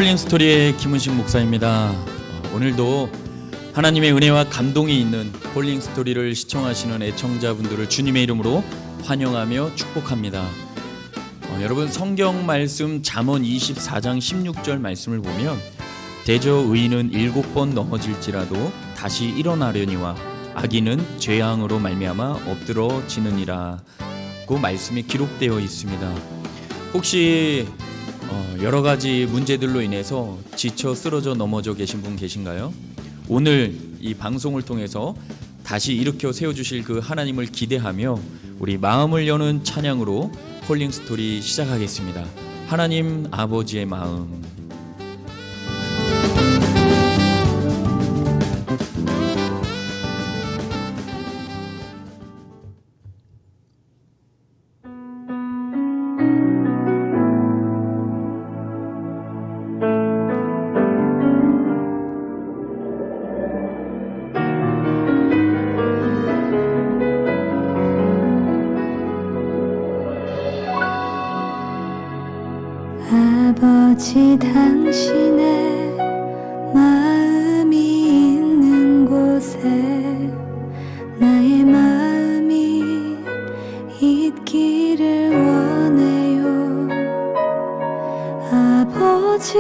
콜링스토리의 김은식 목사입니다. 오늘도 하나님의 은혜와 감동이 있는 콜링스토리를 시청하시는 애청자분들을 주님의 이름으로 환영하며 축복합니다. 여러분, 성경 말씀 잠언 24장 16절 말씀을 보면 대저 의인은 7번 넘어질지라도 다시 일어나려니와 악인은 죄악으로 말미암아 엎드러지느니라 고 말씀이 기록되어 있습니다. 혹시 여러 가지 문제들로 인해서 지쳐 쓰러져 넘어져 계신 분 계신가요? 오늘 이 방송을 통해서 다시 일으켜 세워주실 그 하나님을 기대하며 우리 마음을 여는 찬양으로 콜링스토리 시작하겠습니다. 하나님 아버지의 마음. 아버지, 당신의 마음이 있는 곳에 나의 마음이 있기를 원해요. 아버지,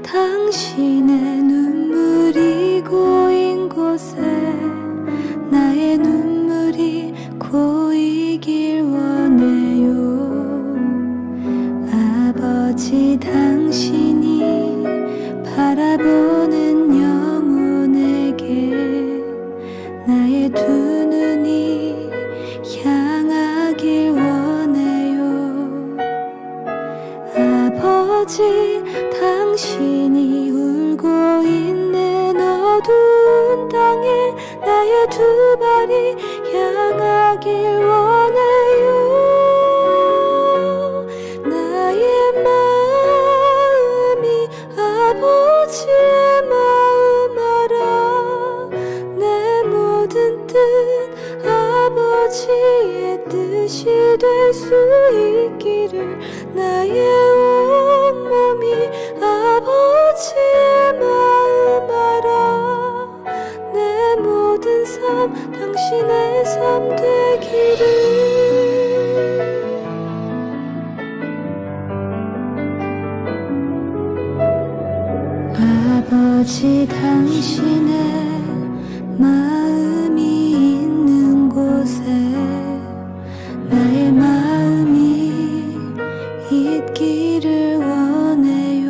당신의 눈물이 고인 곳에 나의 눈물이 고이길 원해요. 아버지, 당신이 바라보는 영혼에게 나의 두 눈이 향하길 원해요. 아버지, 당신이 울고 있는 어두운 땅에 나의 두 발이 향하길 원해요. 아버지의 마음 알아. 내 모든 뜻 아버지의 뜻이 될 수 있기를 나의 온몸이 아버지의 마음 알아. 내 모든 삶 당신의 삶 되기를. 아버지, 당신의 마음이 있는 곳에 나의 마음이 있기를 원해요.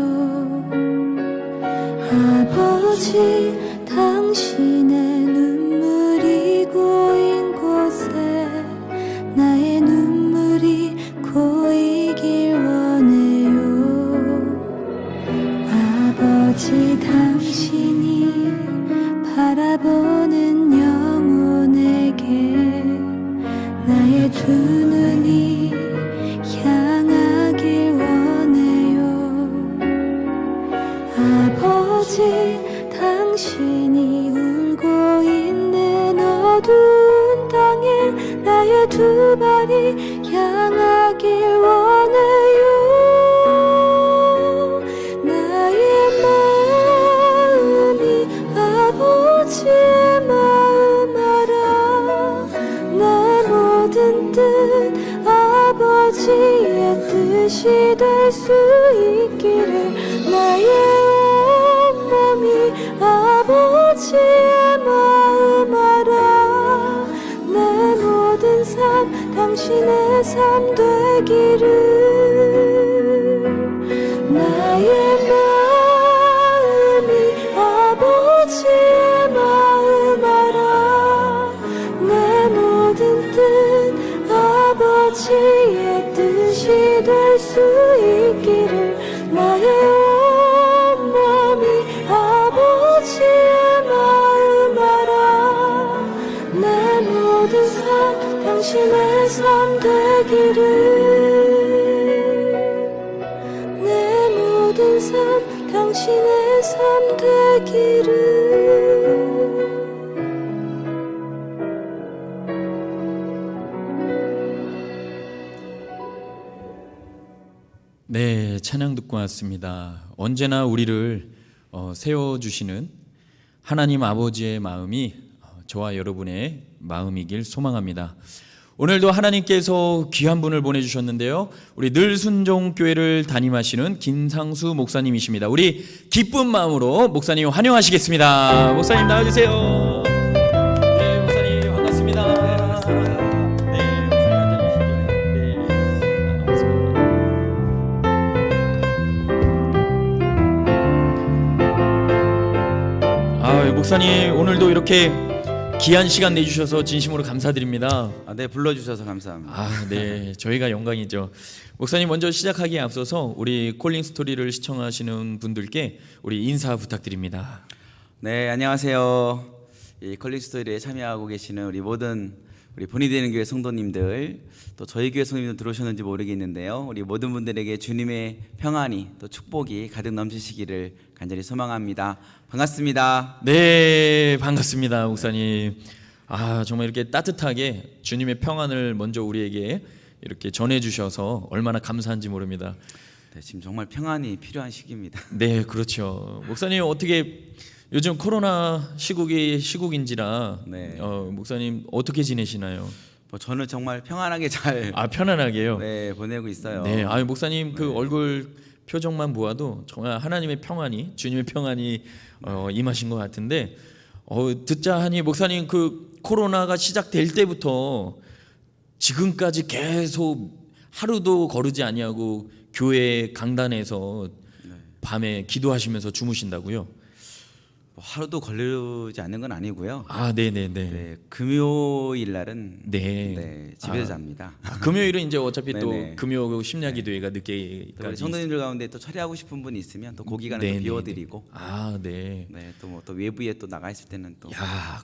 아버지, 당신의 눈물이 고인 곳에 나의 눈물이 고이길 원해요. 아버지, 당신이 바라보는 영혼에게 나의 두 눈이 향하길 원해요. 아버지, 당신이 울고 있는 어두운 땅에 나의 두 발이 향하길 원해요. 아버지의 마음 알아. 내 모든 뜻 아버지의 뜻이 될 수 있기를 나의 온몸이 아버지의 마음 알아. 내 모든 삶 당신의 삶 되기를. 나의 아버지의 마음 알아. 내 모든 뜻 아버지의 뜻이 될 수 있기를 나의 온몸이 아버지의 마음 알아. 내 모든 삶 당신의 삶 되기를. 내 모든 삶 당신의 삶 되기를. 네, 찬양 듣고 왔습니다. 언제나 우리를 세워주시는 하나님 아버지의 마음이 저와 여러분의 마음이길 소망합니다. 오늘도 하나님께서 귀한 분을 보내주셨는데요. 우리 늘순종교회를 담임하시는 김상수 목사님이십니다. 우리 기쁜 마음으로 목사님 환영하시겠습니다. 목사님 나와주세요. 네, 목사님 반갑습니다. 네, 목사님 앉아주시죠. 네, 반갑습니다. 목사님 오늘도 이렇게 귀한 시간 내주셔서 진심으로 감사드립니다. 네, 불러주셔서 감사합니다. 네, 저희가 영광이죠. 목사님 먼저 시작하기에 앞서서 우리 콜링 스토리를 시청하시는 분들께 우리 인사 부탁드립니다. 네, 안녕하세요. 이 콜링 스토리에 참여하고 계시는 우리 모든 우리 본이 되는 교회 성도님들, 또 저희 교회 성도님들 들어오셨는지 모르겠는데요. 우리 모든 분들에게 주님의 평안이 또 축복이 가득 넘치시기를 간절히 소망합니다. 반갑습니다. 네, 반갑습니다, 목사님. 정말 이렇게 따뜻하게 주님의 평안을 먼저 우리에게 이렇게 전해주셔서 얼마나 감사한지 모릅니다. 네, 지금 정말 평안이 필요한 시기입니다. 네, 그렇죠. 목사님 어떻게 요즘 코로나 시국인지라 네. 목사님 어떻게 지내시나요? 저는 정말 평안하게 잘 편안하게요. 네, 보내고 있어요. 네, 목사님 그 얼굴 표정만 보아도 정말 하나님의 평안이, 주님의 평안이 임하신 것 같은데 듣자 하니 목사님 그 코로나가 시작될 때부터 지금까지 계속 하루도 거르지 아니하고 교회 강단에서 밤에 기도하시면서 주무신다고요? 하루도 걸리지 않는 건 아니고요. 네네네. 네, 금요일 날은 네. 집에서 잡니다. 금요일은 이제 어차피 또 네네. 금요 심야기도회가 또 늦게까지. 성도님들 가운데 또 처리하고 싶은 분이 있으면 또 그 기간에 또 네네네. 비워드리고, 네. 네, 또 뭐 또 외부에 또 나가 있을 때는 또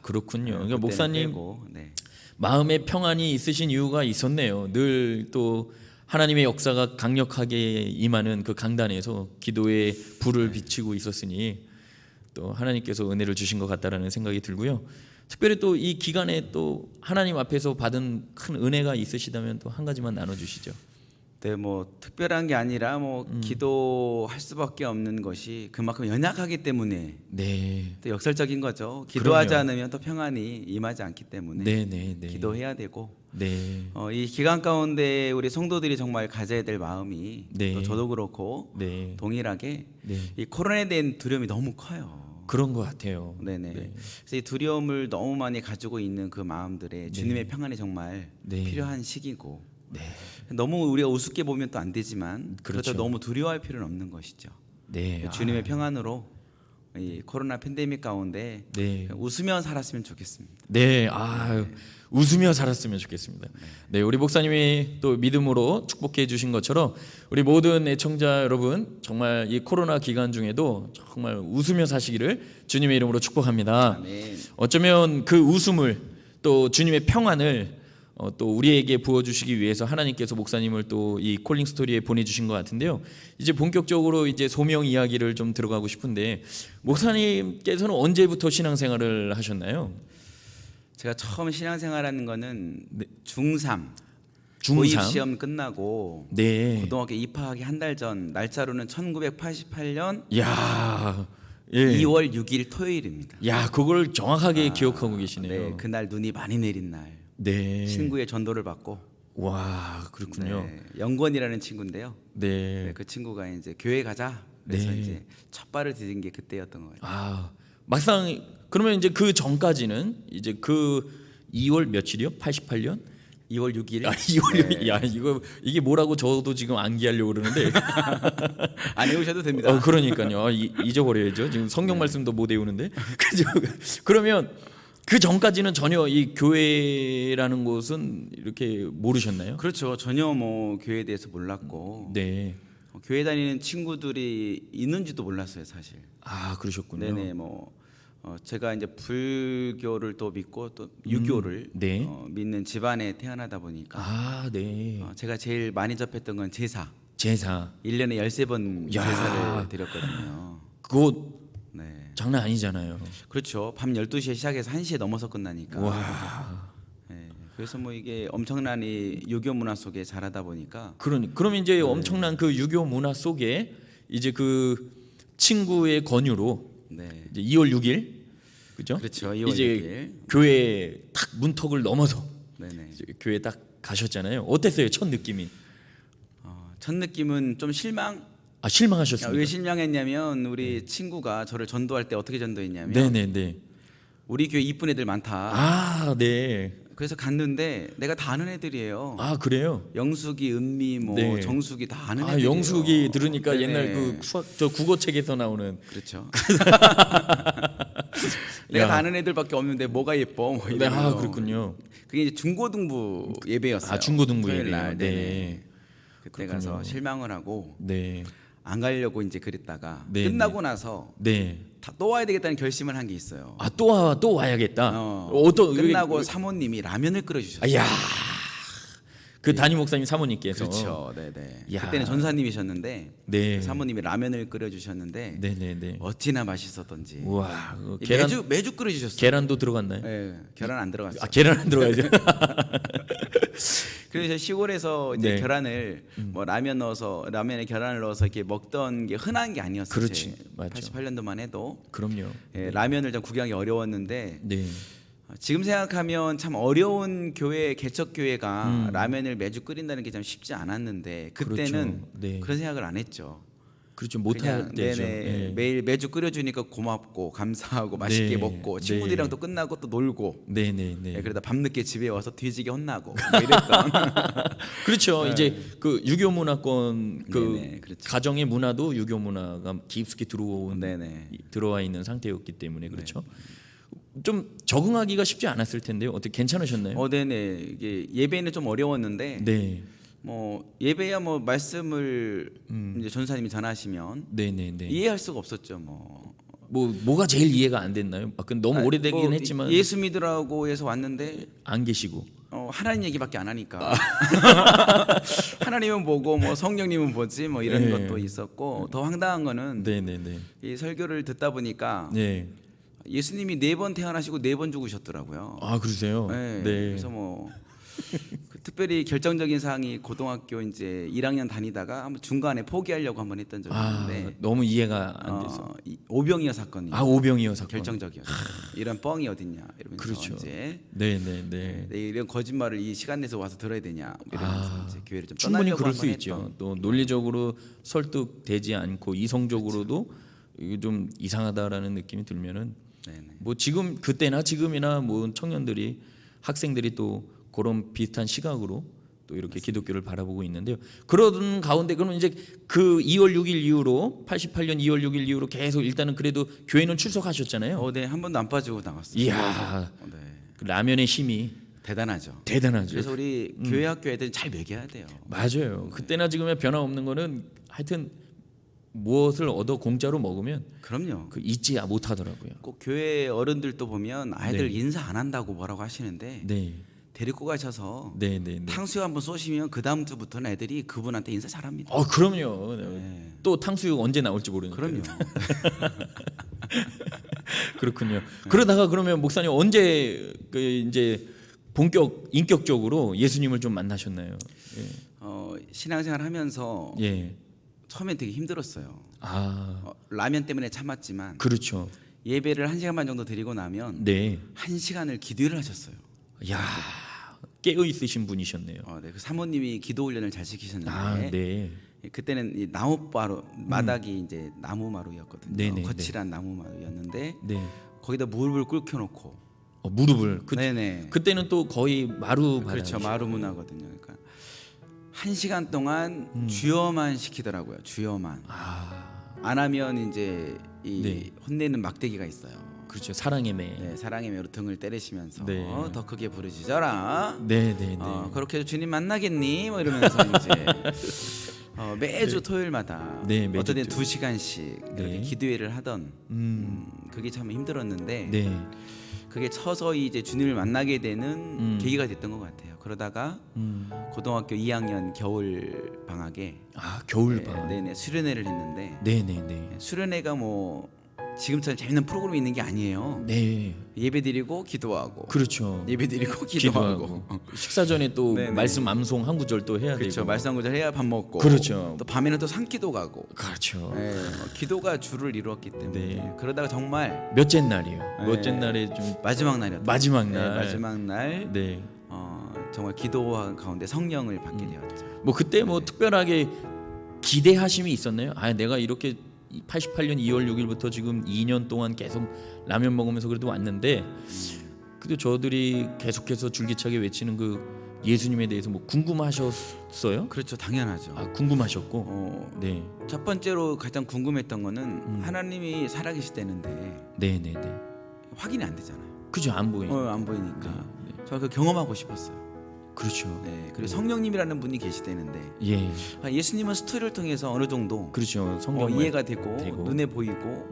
그렇군요. 그러니까 그때는 목사님 빼고, 네. 마음의 평안이 있으신 이유가 있었네요. 늘 또 하나님의 역사가 강력하게 임하는 그 강단에서 기도의 불을 비치고 있었으니 또 하나님께서 은혜를 주신 것 같다라는 생각이 들고요. 특별히 또 이 기간에 또 하나님 앞에서 받은 큰 은혜가 있으시다면 또 한 가지만 나눠주시죠. 네, 뭐 특별한 게 아니라 뭐 기도할 수밖에 없는 것이 그만큼 연약하기 때문에 네, 또 역설적인 거죠. 기도하지 그럼요. 않으면 또 평안이 임하지 않기 때문에 네. 기도해야 되고, 네, 이 기간 가운데 우리 성도들이 정말 가져야 될 마음이 네. 또 저도 그렇고 네, 동일하게 네. 이 코로나에 대한 두려움이 너무 커요. 그런 것 같아요. 네네. 네. 그래서 이 두려움을 너무 많이 가지고 있는 그 마음들에 주님의 평안이 정말 네. 필요한 시기고, 네, 너무 우리가 우습게 보면 또 안 되지만 그렇죠. 그렇다고 너무 두려워할 필요는 없는 것이죠. 네. 주님의 평안으로 이 코로나 팬데믹 가운데 네. 웃으며 살았으면 좋겠습니다. 네, 웃으며 살았으면 좋겠습니다. 네, 우리 목사님이 또 믿음으로 축복해 주신 것처럼 우리 모든 애청자 여러분 정말 이 코로나 기간 중에도 정말 웃으며 사시기를 주님의 이름으로 축복합니다. 아멘. 어쩌면 그 웃음을 또 주님의 평안을 또 우리에게 부어주시기 위해서 하나님께서 목사님을 또 이 콜링 스토리에 보내주신 것 같은데요. 이제 본격적으로 이제 소명 이야기를 좀 들어가고 싶은데 목사님께서는 언제부터 신앙생활을 하셨나요? 제가 처음 신앙생활하는 거는 중3 중3? 고입 시험 끝나고 네. 고등학교 입학하기 한 달 전, 날짜로는 1988년 야, 예. 2월 6일 토요일입니다. 야, 그걸 정확하게 기억하고 계시네요. 네, 그날 눈이 많이 내린 날 네. 친구의 전도를 받고, 와, 그렇군요. 네, 영권이라는 친구인데요. 네. 네, 그 친구가 이제 교회 가자. 그래서 네. 이제 첫 발을 디딘 게 그때였던 거예요. 막상 그러면 이제 그 전까지는 이제 그 2월 며칠이요? 88년? 2월 6일. 2월 네. 야, 이게 뭐라고 저도 지금 암기하려고 그러는데. 안 외우셔도 됩니다. 그러니까요. 잊어버려야죠. 지금 성경 말씀도 못 외우는데. 그죠? 그러면 그 전까지는 전혀 이 교회라는 곳은 이렇게 모르셨나요? 그렇죠. 전혀 뭐 교회에 대해서 몰랐고, 네. 교회 다니는 친구들이 있는지도 몰랐어요, 사실. 그러셨군요. 네네, 뭐 제가 이제 불교를 또 믿고 또 유교를 네. 믿는 집안에 태어나다 보니까 네. 제가 제일 많이 접했던 건 제사. 제사. 1년에 13번 야. 제사를 드렸거든요. 그거 네. 장난 아니잖아요. 그렇죠. 밤 12시에 시작해서 1시에 넘어서 끝나니까. 와. 네. 그래서 뭐 이게 엄청난 이 유교 문화 속에 자라다 보니까 그러면 이제 엄청난 그 유교 문화 속에 이제 그 친구의 권유로 네. 이제 2월 6일 그죠? 그렇죠. 2월 이제 6일. 교회 탁 문턱을 넘어서 네네. 이제 교회 딱 가셨잖아요. 어땠어요? 첫 느낌이? 첫 느낌은 좀 실망. 실망하셨습니까? 왜 실망했냐면 우리 친구가 저를 전도할 때 어떻게 전도했냐면 네네네. 우리 교회 이쁜 애들 많다. 아, 네. 그래서 갔는데 내가 다 아는 애들이에요. 아, 그래요? 영숙이, 은미, 뭐 네. 정숙이 다 아는 애들이에요. 영숙이 들으니까 네네. 옛날 그 저 국어책에서 나오는 그렇죠. 내가 야. 다 아는 애들밖에 없는데 뭐가 예뻐? 뭐 네, 이러면서. 그렇군요. 그게 이제 중고등부 예배였어요. 중고등부 토요일 예배요. 날. 네. 네네. 그때 가서 실망을 하고 네. 안 가려고 이제 그랬다가 네, 끝나고 나서 네. 또 와야 되겠다는 결심을 한 게 있어요. 또 와야겠다. 어떤 끝나고 사모님이 라면을 끓여주셨어요. 야. 그 담임 목사님 사모님께서 그렇죠. 네네. 야. 그때는 전사님이셨는데 네. 사모님이 라면을 끓여주셨는데 네네네. 어찌나 맛있었던지. 우와. 매주 끓여주셨어요. 계란도 들어갔나요? 네, 계란 안 들어갔어요. 계란 안 들어가죠. 그래서 시골에서 이제 네. 계란을 뭐 라면 넣어서 라면에 계란을 넣어서 이렇게 먹던 게 흔한 게 아니었어요. 그렇지, 맞죠. 88년도만 해도 그럼요. 라면을 좀 구경하기 어려웠는데 네. 지금 생각하면 참 어려운 교회 개척 교회가 라면을 매주 끓인다는 게 참 쉽지 않았는데 그때는 그렇죠. 네. 그런 생각을 안 했죠. 그렇죠. 그냥 못할 때죠. 네네, 네. 매주 끓여주니까 고맙고 감사하고 맛있게 네. 먹고 네. 친구들이랑 또 끝나고 또 놀고 네네네. 그러다 밤늦게 집에 와서 뒤지게 혼나고 뭐 이랬던 그렇죠. 이제 그 유교 문화권 그 네네, 그렇죠. 가정의 문화도 유교 문화가 깊숙이 네네. 들어와 있는 상태였기 때문에 그렇죠. 좀 적응하기가 쉽지 않았을 텐데요. 어떻게 괜찮으셨나요? 네네. 이게 예배는 좀 어려웠는데 네. 뭐 예배야 뭐 말씀을 이제 전사님이 전하시면 네네네. 이해할 수가 없었죠. 뭐가 제일 이해가 안 됐나요? 너무 오래되긴 뭐 했지만 예수 믿으라고 해서 왔는데 안 계시고. 하나님 얘기밖에 안 하니까 하나님은 뭐고 뭐 성령님은 뭐지 뭐 이런 네. 것도 있었고 더 황당한 거는 네네네. 이 설교를 듣다 보니까 네. 예수님이 4번 태어나시고 4번 죽으셨더라고요. 아 그러세요? 네. 네. 그래서 뭐 특별히 결정적인 사항이 고등학교 이제 1학년 다니다가 한번 중간에 포기하려고 한번 했던 적이 있는데 너무 이해가 안 돼서. 오병이어 사건이 오병이어 사건. 결정적이었어요. 이런 뻥이 어딨냐 이러면서 그렇죠. 이제 네네네. 이런 거짓말을 이 시간 내서 와서 들어야 되냐 이러면서 이제 교회를 좀 충분히 떠나려고 그럴 수 한번 있죠. 했던. 또 논리적으로 설득되지 않고 이성적으로도 이게 좀 이상하다라는 느낌이 들면은 네네. 뭐 지금 그때나 지금이나 뭐 청년들이 학생들이 또 그런 비슷한 시각으로 또 이렇게 기독교를 바라보고 있는데요. 그러던 가운데 그러면 이제 그 2월 6일 이후로 88년 2월 6일 이후로 계속 일단은 그래도 교회는 출석하셨잖아요. 네, 한 번도 안 빠지고 나갔어요. 이야, 네. 그 라면의 힘이 대단하죠. 대단하죠. 그래서 우리 교회 학교 애들 잘 먹여야 돼요. 맞아요. 그때나 지금의 변화 없는 거는 하여튼 무엇을 얻어 공짜로 먹으면 그럼요. 그 잊지 못하더라고요. 꼭 교회 어른들도 보면 아이들 네. 인사 안 한다고 뭐라고 하시는데 네, 데리고 가셔서 네, 네, 네. 탕수육 한번 쏘시면 그 다음 주부터는 애들이 그분한테 인사 잘합니다. 그럼요. 네. 또 탕수육 언제 나올지 모르니까. 그럼요. 그렇군요. 그러다가 그러면 목사님 언제 그 이제 인격적으로 예수님을 좀 만나셨나요? 신앙생활 하면서 예. 예. 처음엔 되게 힘들었어요. 라면 때문에 참았지만 그렇죠. 예배를 1시간 반 정도 드리고 나면 네. 1시간을 기도를 하셨어요. 야, 깨어 있으신 분이셨네요. 네, 그 사모님이 기도 훈련을 잘 시키셨는데 네. 그때는 이 나무바로 마닥이 이제 나무마루였거든요. 네네, 거칠한 나무마루였는데 네. 거기다 무릎을 꿇겨 놓고 무릎을 네네. 그때는 또 거의 마루 그렇죠. 바닥이죠. 마루 문화거든요. 그러니까 1시간 동안 주여만 시키더라고요. 주여만. 안 하면 이제 이 네. 혼내는 막대기가 있어요. 그렇죠. 사랑의 매. 네, 사랑의 매로 등을 때리시면서 네. 더 크게 부르짖어라. 네, 네, 네. 그렇게 해서 주님 만나겠니? 뭐 이러면서 이제 매주 토요일마다 네, 매주 어떤 때는 2시간씩 네. 그렇게 기도회를 하던 그게 참 힘들었는데 네. 그게 서서히 이제 주님을 만나게 되는 계기가 됐던 것 같아요. 그러다가 고등학교 2학년 겨울 방학에 겨울 방학. 네네 수련회를 했는데 네, 네, 네. 수련회가 뭐 지금처럼 재밌는 프로그램이 있는 게 아니에요. 네. 예배드리고 기도하고, 그렇죠. 예배드리고 기도하고. 식사 전에 또 네네. 말씀 암송 한 구절 또 해야 그렇죠. 되고. 말씀 한 구절 해야 밥 먹고. 그렇죠. 또 밤에는 또 산기도 가고. 그렇죠. 네, 기도가 주를 이루었기 때문에 네. 그러다가 정말 몇째 날이요? 네. 몇째 날에 좀 마지막 날이었죠. 마지막 네, 날. 마지막 날 네. 정말 기도 가운데 성령을 받게 되었죠. 뭐 그때 뭐 네. 특별하게 기대하심이 있었나요? 아, 내가 이렇게 88년 2월 6일부터 지금 2년 동안 계속 라면 먹으면서 그래도 왔는데 그래도 저들이 계속해서 줄기차게 외치는 그 예수님에 대해서 뭐 궁금하셨어요? 그렇죠, 당연하죠. 아, 궁금하셨고. 네. 첫 번째로 가장 궁금했던 거는 하나님이 살아계시다는데 네, 네, 네. 확인이 안 되잖아요. 그죠, 안 보이니까. 안 보이니까. 네, 네. 저는 그 경험하고 싶었어요. 그렇죠. 네, 그리고 성령님이라는 분이 계시다는데 예. 예수님은 스토리를 통해서 어느 정도 그렇죠. 성경 이해가 되고, 되고. 눈에 보이고.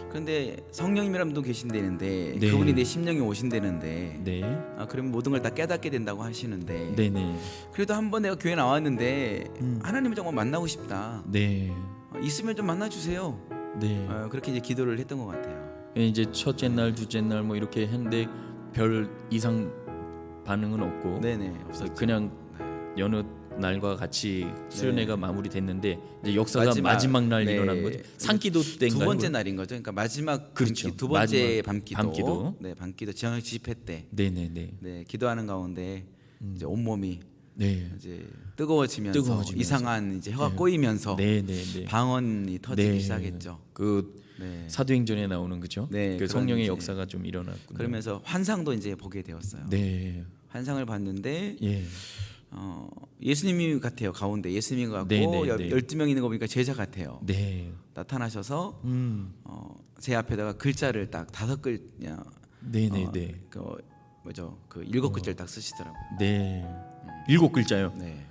그런데 성령님이라는 분 계신다는데 네. 그분이 내 심령에 오신다는데 네. 그러면 모든 걸 다 깨닫게 된다고 하시는데 네, 네. 그래도 한 번 내가 교회 나왔는데 하나님을 정말 만나고 싶다. 네. 있으면 좀 만나주세요. 네. 그렇게 이제 기도를 했던 것 같아요. 이제 첫째 날, 둘째 날 뭐 이렇게 했는데 별 이상 반응은 없고 네네, 없었죠. 그냥 네. 여느 날과 같이 수련회가 마무리됐는데 이제 역사가 마지막, 마지막 날 네. 일어난 거죠. 산기도 때인가요? 두 번째 날인 거죠. 그러니까 마지막 그렇죠. 두 번째 마지막 밤기도. 네, 밤기도 지향 집회 때. 네네네. 네, 기도하는 가운데 이제 온 몸이 네. 이제 뜨거워지면서 이상한 이제 혀가 꼬이면서 네네네. 방언이 터지기 네. 시작했죠. 그 네. 사도행전에 나오는 그죠? 네, 그 그런 성령의 이제 역사가 좀 일어났군요. 그러면서 환상도 이제 보게 되었어요. 네. 환상을 봤는데 예. 예수님이 같아요. 가운데 예수님인 것 같고 네, 네, 네. 12명 있는 거 보니까 제자 같아요. 네. 나타나셔서 제 앞에다가 글자를 딱 5글자 네네네. 그 뭐죠? 그 7글자를 딱 쓰시더라고요. 네. 7글자요. 네.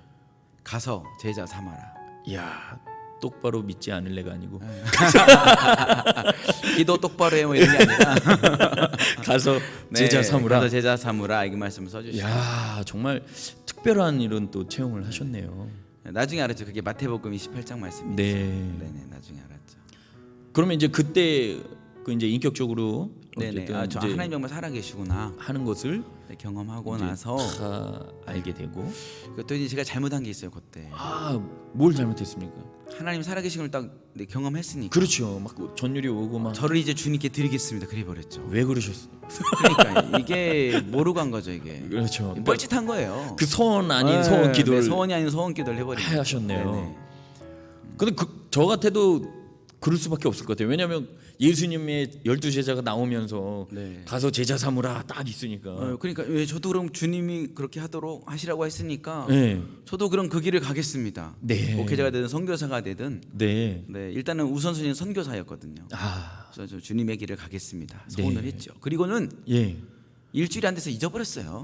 가서 제자 삼아라. 이야, 똑바로 믿지 않을래가 아니고 기도 똑바로 해뭐 이런 게 아니라 가서 네, 제자 삼으라. 가서 제자 삼으라 이게 말씀 써주시죠. 야, 정말 특별한 이런 또 체험을 하셨네요. 나중에 알았죠. 그게 마태복음 28장 말씀이죠. 네. 네네, 나중에 알았죠. 그러면 이제 그때 그 이제 인격적으로 네네. 어쨌든 저 이제 하나님 정말 살아계시구나 하는 것을 네, 경험하고 이제 나서 다 알게 되고 또 이제 제가 잘못한 게 있어요 그때. 뭘 잘못했습니까? 하나님 살아계신 걸 딱 경험했으니까. 그렇죠. 막 전율이 오고 막 저를 이제 주님께 드리겠습니다. 그래 버렸죠. 왜 그러셨어요? 그러니까 이게 모르고 한 거죠 이게. 그렇죠. 뻘짓한 거예요. 그 소원 아닌 네, 소원 기도를 네, 소원이 아닌 소원 기도를 해버린 거죠. 하셨네요. 네네. 근데 저 같아도 그럴 수밖에 없을 것 같아요. 왜냐하면 예수님의 12제자가 나오면서 네. 가서 제자 삼으라 딱 있으니까. 그러니까 왜 저도 그럼 주님이 그렇게 하시라고 했으니까 네. 저도 그럼 그 길을 가겠습니다. 네. 목회자가 되든 선교사가 되든 네. 네, 일단은 우선순위는 선교사였거든요. 그래서 저 주님의 길을 가겠습니다. 소원을 네. 했죠. 그리고는 예. 일주일이 안 돼서 잊어버렸어요.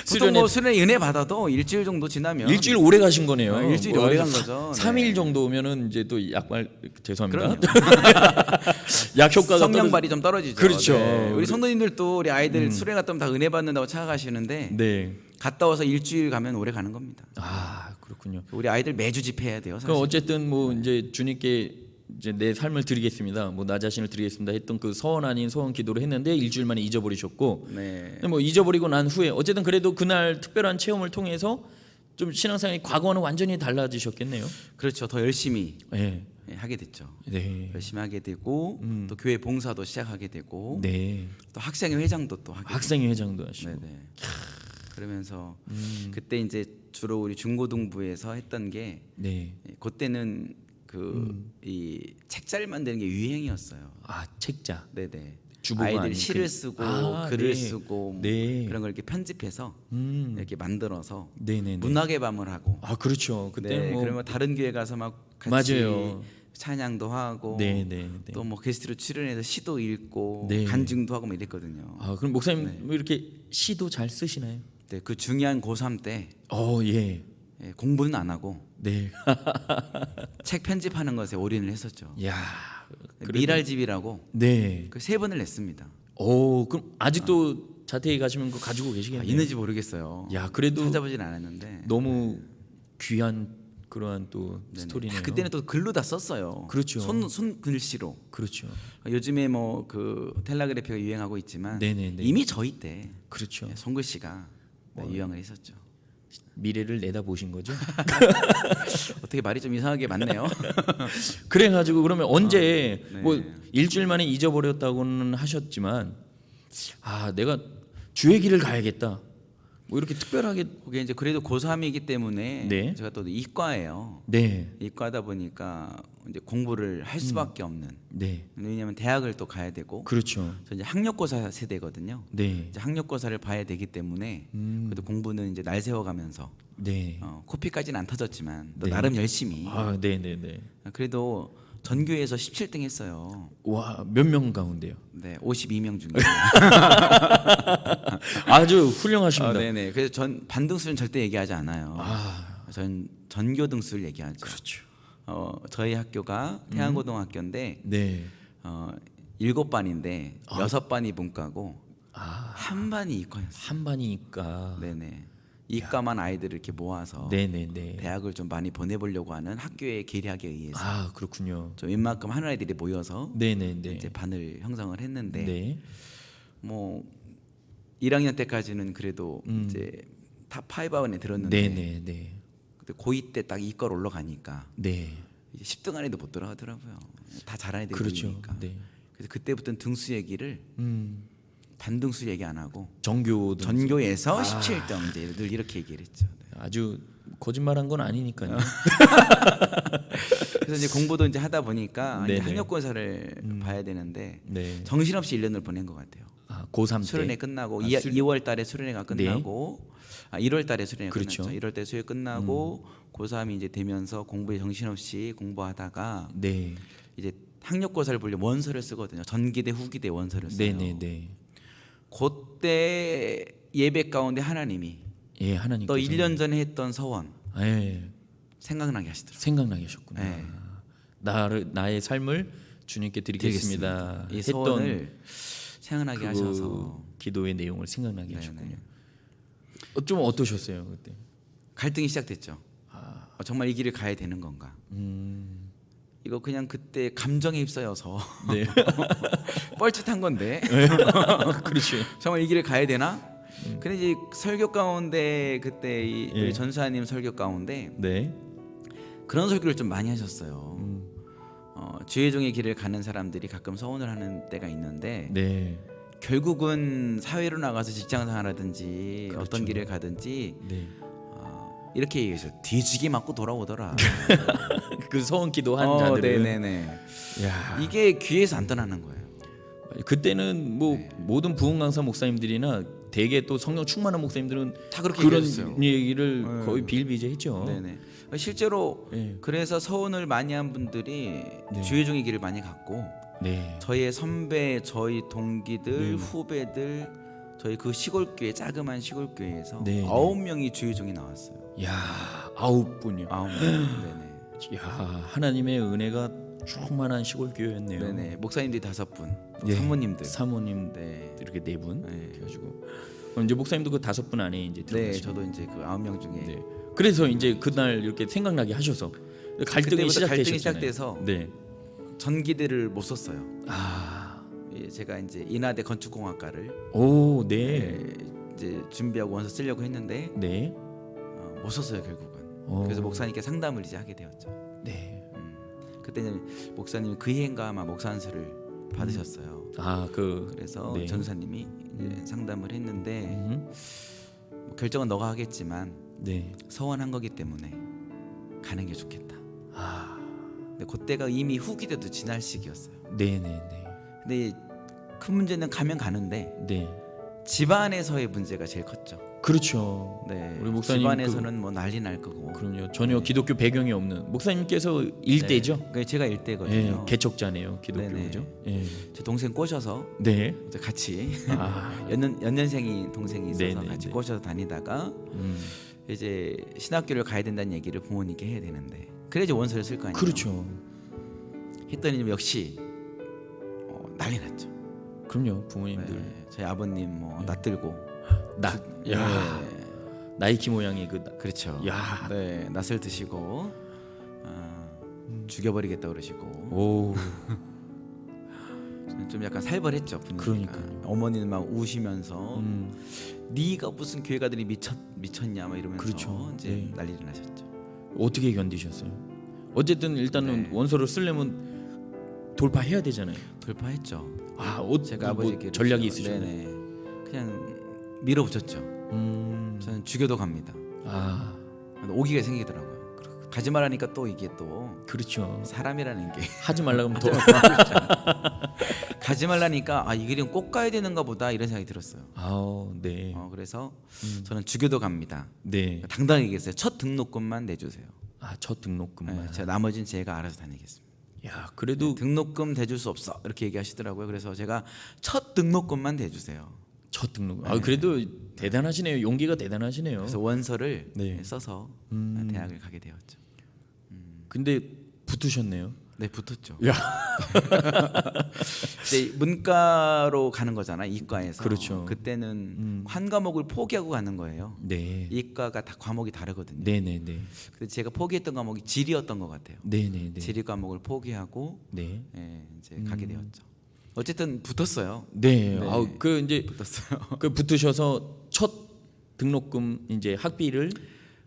수련회- 보통 수련회 은혜 받아도 일주일 정도 지나면 일주일 오래 가신 거네요. 일주일이 오래 간 거죠. 3일 네. 정도면은 이제 또 약발 죄송합니다. 그럼요. 약 효과가 성령발이 좀 떨어지죠. 그렇죠. 네. 우리 성도님들도 우리 아이들 수련회 갔다 오면 다 은혜 받는다고 착각하시는데 네. 갔다 와서 일주일 가면 오래 가는 겁니다. 그렇군요. 우리 아이들 매주 집회해야 돼요. 사실. 그럼 어쨌든 뭐 이제 주님께 이제 내 삶을 드리겠습니다. 뭐 나 자신을 드리겠습니다. 했던 그 소원 아닌 소원 기도를 했는데 일주일 만에 잊어버리셨고. 네. 근데 뭐 잊어버리고 난 후에 어쨌든 그래도 그날 특별한 체험을 통해서 좀 신앙생활이 과거와는 완전히 달라지셨겠네요. 그렇죠. 더 열심히 네. 하게 됐죠. 네. 열심히 하게 되고 또 교회 봉사도 시작하게 되고 네. 또 학생회 회장도 또 하게 학생회 회장도 하시고. 되고. 네네. 그러면서 그때 이제 주로 우리 중고등부에서 했던 게 네. 그때는 그 이 책자를 만드는 게 유행이었어요. 책자. 네네. 주보가 아이들 아닌 시를 글. 쓰고 아, 글을 네. 쓰고 뭐 네. 그런 걸 이렇게 편집해서 이렇게 만들어서 네네네. 문학의 밤을 하고. 그렇죠. 그때 네, 뭐 그러면 다른 교회 가서 막 같이 맞아요. 찬양도 하고 네네. 또 뭐 게스트로 출연해서 시도 읽고 네. 간증도 하고 막 이랬거든요. 그럼 목사님 뭐 이렇게 시도 잘 쓰시나요? 네, 그 중요한 고3 때 예. 공부는 안 하고 네. 책 편집하는 것에 올인을 했었죠. 야. 미랄집이라고 네. 그 3번을 냈습니다. 그럼 아직도 자택에 가시면 그거 가지고 계시겠네요. 있는지 모르겠어요. 야, 그래도 찾아보진 않았는데 너무 귀한 그러한 또 네네. 스토리네요. 그때는 또 글로 다 썼어요. 그렇죠. 손 글씨로. 그렇죠. 요즘에 뭐 그 텔레그래피가 유행하고 있지만 네네네. 이미 저희 때 그렇죠. 손글씨가 유행을 했었죠. 미래를 내다 보신 거죠? 어떻게 말이 좀 이상하게 맞네요. 그래가지고 그러면 언제 네. 뭐 일주일 만에 잊어버렸다고는 하셨지만 내가 주의 길을 가야겠다. 뭐 이렇게 특별하게 그게 이제 그래도 고3이기 때문에 네. 제가 또 이과예요. 네, 이과다 보니까 이제 공부를 할 수밖에 없는. 네, 왜냐하면 대학을 또 가야 되고. 그렇죠. 저 이제 학력고사 세대거든요. 네, 이제 학력고사를 봐야 되기 때문에 그래도 공부는 이제 날 세워가면서 네. 코피까지는 안 터졌지만 또 네. 나름 열심히. 네, 네, 네. 그래도 전교에서 17등 했어요. 와, 몇 명 가운데요? 네, 52명 중에. 아주 훌륭하십니다. 네네. 그래서 전 반등수는 절대 얘기하지 않아요. 전 전교 등수를 얘기하죠. 그렇죠. 저희 학교가 태안고등학교인데 네. 7반인데 6반이 문과고 한 반이 이과였어요. 한 반이니까. 네네. 이과만 아이들을 이렇게 모아서 네, 네, 네. 대학을 좀 많이 보내보려고 하는 학교의 계략에 의해서 그렇군요. 좀 웬만큼 하는 아이들이 모여서 네, 네, 네. 이제 반을 형성을 했는데 네. 뭐 1학년 때까지는 그래도 이제 탑 5 안에 들었는데 네, 네, 네. 근데 고2 때 딱 이과로 올라가니까 네. 이제 10등 안에도 못 들어가더라고요. 다 잘하는 애들이 그렇죠. 모이니까. 네. 그래서 그때부터는 등수 얘기를 반등수 얘기 안 하고 전교 전교에서 17등 이제 늘 이렇게 얘기를 했죠. 네. 아주 거짓말한 건 아니니까요. 그래서 이제 공부도 이제 하다 보니까 이제 네네. 학력고사를 봐야 되는데 네. 정신없이 1년을 보낸 것 같아요. 고3 때. 수련회 끝나고 2월 달에 수련회가 끝나고 1월 달에 수련회가 그렇죠. 끝났죠. 1월 달에 수련회 끝나고 고3이 이제 되면서 공부에 정신없이 공부하다가 네. 이제 학력고사를 보려면 원서를 쓰거든요. 전기대 후기대 원서를 써요. 네, 네, 네. 그때 예배 가운데 하나님이 예, 하나님. 또 1년 전에 했던 서원 예. 생각나게 하시더라고요. 생각나게 하셨구나. 네. 나의 삶을 주님께 드리겠습니다. 이 했던 서원을 생각나게 그 하셔서 기도의 내용을 생각나게 네네. 하셨군요. 좀 어떠셨어요 그때? 갈등이 시작됐죠. 정말 이 길을 가야 되는 건가? 이거 그냥 그때 감정에 휩싸여서 네. 뻘짓한 건데 그렇죠. 정말 이 길을 가야 되나? 근데 이제 설교 가운데 그때 예. 우리 전사님 설교 가운데 네. 그런 설교를 좀 많이 하셨어요. 주의 종의 길을 가는 사람들이 가끔 서원을 하는 때가 있는데 네. 결국은 사회로 나가서 직장생활하든지 그렇죠. 어떤 길을 가든지 네. 이렇게 얘기했어요. 뒤지게 맞고 돌아오더라. 그 서원 기도한 자들은 네네네. 야. 이게 귀에서 안 떠나는 거예요. 그때는 뭐 네. 모든 부흥 강사 목사님들이나 대개 또 성령 충만한 목사님들은 다 그렇게 그런 얘기했어요. 얘기를 네. 거의 비일비재했죠. 네네. 실제로 네. 그래서 서원을 많이 한 분들이 네. 주의 종의 길을 많이 갔고 네. 저희의 선배, 저희 동기들, 네. 후배들, 저희 그 시골교회 자그마한 시골교회에서 네. 9명이 주의 종이 나왔어요. 야, 9분이요. 9명. 네네. 야, 하나님의 은혜가 충만한 시골 교회였네요. 네네. 목사님들이 5분, 예. 사모님들. 사모님 네. 이렇게 4분 네. 이렇게 해가지고 그럼 이제 목사님도 그 5분 안에 이제 네, 들어가시고. 저도 이제 그 9명 중에 네. 그래서 이제 그날 이렇게 생각나게 하셔서 갈등이 그때부터 갈등이 시작되셨잖아요. 시작돼서 네. 전기대를 못 썼어요. 제가 이제 인하대 건축공학과를 오, 네. 이제 준비하고 원서 쓰려고 했는데 네. 못 썼어요 결국은. 어. 그래서 목사님께 상담을 이제 하게 되었죠. 네. 그때는 목사님이 그해인가 아마 목사안수를 받으셨어요. 그래서 네. 전사님이 이제 상담을 했는데 음. 뭐 결정은 너가 하겠지만 네. 서원한 거기 때문에 가는 게 좋겠다. 아. 근데 그때가 이미 후기대도 지날 시기였어요. 네, 네, 네. 근데 큰 문제는 가면 가는데 네. 집안에서의 문제가 제일 컸죠. 그렇죠. 네, 우리 목사님 집안에서는 뭐 난리 날 거고. 그럼요. 전혀 기독교 배경이 없는 목사님께서 일대죠. 네, 제가 일대거든요. 예, 개척자네요. 기독교 네네. 그죠? 예. 제 동생 꼬셔서 네. 이제 같이 아. 연년생이 동생이 있어서 네네네. 같이 꼬셔서 다니다가 이제 신학교를 가야 된다는 얘기를 부모님께 해야 되는데 그래야지 원서를 쓸 거 아니에요. 그렇죠. 했더니 역시 난리 났죠. 그럼요. 부모님들 네, 저희 아버님 뭐 낯들고 야. 나이키 모양의 그 그렇죠. 야. 네, 낯을 드시고 죽여버리겠다 그러시고 오. 좀 약간 살벌했죠 분위기가. 그러니까요. 어머니는 막 우시면서 네가 무슨 교회 가더니 미쳤냐 막 이러면서 그렇죠. 이제 네. 난리를 나셨죠. 어떻게 견디셨어요? 어쨌든 일단은 네. 원서를 쓰려면 돌파해야 되잖아요. 돌파했죠. 아, 제가 뭐 아버지께 전략이 그랬죠. 있으셨나요? 네네. 그냥 밀어붙였죠. 저는 죽여도 갑니다. 아, 근데 오기가 생기더라고요. 가지 말라니까 또 이게 또 그렇죠. 사람이라는 게 하지 말라 그러면 더. 가지 말라니까 이 길은 꼭 가야 되는가 보다 이런 생각이 들었어요. 아, 네. 그래서 저는 죽여도 갑니다. 네. 당당하게 얘기했어요. 첫 등록금만 내주세요. 아, 첫 등록금만. 네, 제가 나머지는 제가 알아서 다니겠습니다. 야, 그래도 등록금 대줄 수 없어 이렇게 얘기하시더라고요. 그래서 제가 첫 등록금만 대주세요. 첫 등록. 아, 그래도 대단하시네요. 용기가 대단하시네요. 그래서 원서를 네. 써서 대학을 가게 되었죠. 근데 붙으셨네요. 네, 붙었죠. 야. 이제 문과로 가는 거잖아, 이과에서. 그렇죠. 그때는 한 과목을 포기하고 가는 거예요. 네. 이과가 다 과목이 다르거든요. 네, 네, 네. 근데 제가 포기했던 과목이 지리였던 것 같아요. 네, 네, 네. 지리 과목을 포기하고 네. 이제 가게 되었죠. 어쨌든 붙었어요. 네. 네. 아, 그 이제 붙었어요. 그 붙으셔서 첫 등록금 이제 학비를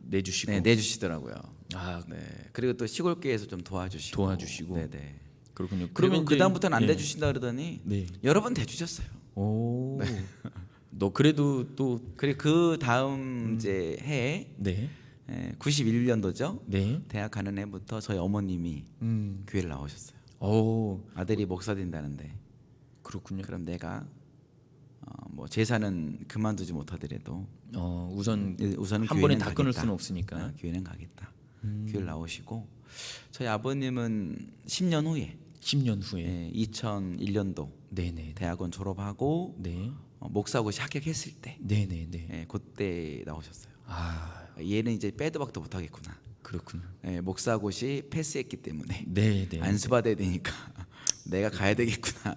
내주시고. 네, 내주시더라고요. 아, 네. 그리고 또 시골교회에서 좀 도와주시고. 네, 네. 그렇군요. 그러면 그 이제- 다음부터는 안 예. 대주신다 그러더니 네. 여러 번 대주셨어요. 오. 너 그래도 또 그리고 그 다음 이제 해에 네. 91년도죠. 네. 대학 가는 해부터 저희 어머님이 음. 교회를 나오셨어요. 오. 아들이 목사 된다는데 그렇군요. 그럼 내가 뭐 제사는 그만두지 못하더라도 우선은 우선은 한 번에 교회는 다 끊을 가겠다. 수는 없으니까. 교회는 가겠다. 교회를 나오시고 저희 아버님은 10년 후에 10년 후에. 2001년도 네, 네. 대학원 졸업하고 네. 목사고시 합격했을 때 네, 네, 네. 그때 나오셨어요. 아, 얘는 이제 빼도 박도 못하겠구나. 그렇군요. 목사고시 패스했기 때문에 네, 네. 안수 받아야 되니까 내가 가야 되겠구나.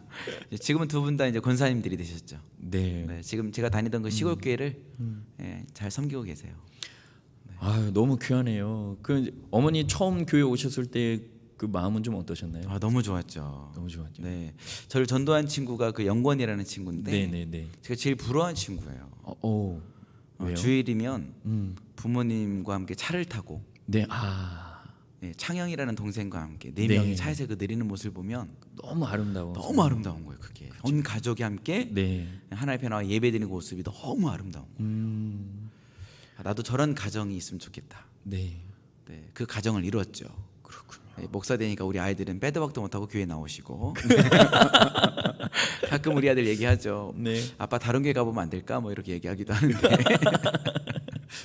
지금은 두 분 다 이제 권사님들이 되셨죠. 네. 네, 지금 제가 다니던 그 시골 교회를 잘 섬기고 계세요. 아, 너무 귀하네요. 그 어머니 처음 교회 오셨을 때 그 마음은 좀 어떠셨나요? 너무 좋았죠. 너무 좋았죠. 네, 저를 전도한 친구가 그 영권이라는 친구인데 네, 네, 네. 제가 제일 부러워한 친구예요. 왜요? 주일이면 부모님과 함께 차를 타고 네. 아, 창영이라는 동생과 함께 네 네. 명이 차에서 그 내리는 모습을 보면 너무 아름다워. 너무 아름다운 거예요. 그게 온 가족이 함께 네. 하나님 앞에 나와 예배드리는 모습이 너무 아름다운 거예요. 나도 저런 가정이 있으면 좋겠다. 네. 네, 그 가정을 이루었죠. 그렇군요. 목사 되니까 우리 아이들은 빼도 박도 못하고 교회 나오시고 가끔 우리 아들 얘기하죠. 네. 아빠 다른 교회 가보면 안 될까? 뭐 이렇게 얘기하기도 하는데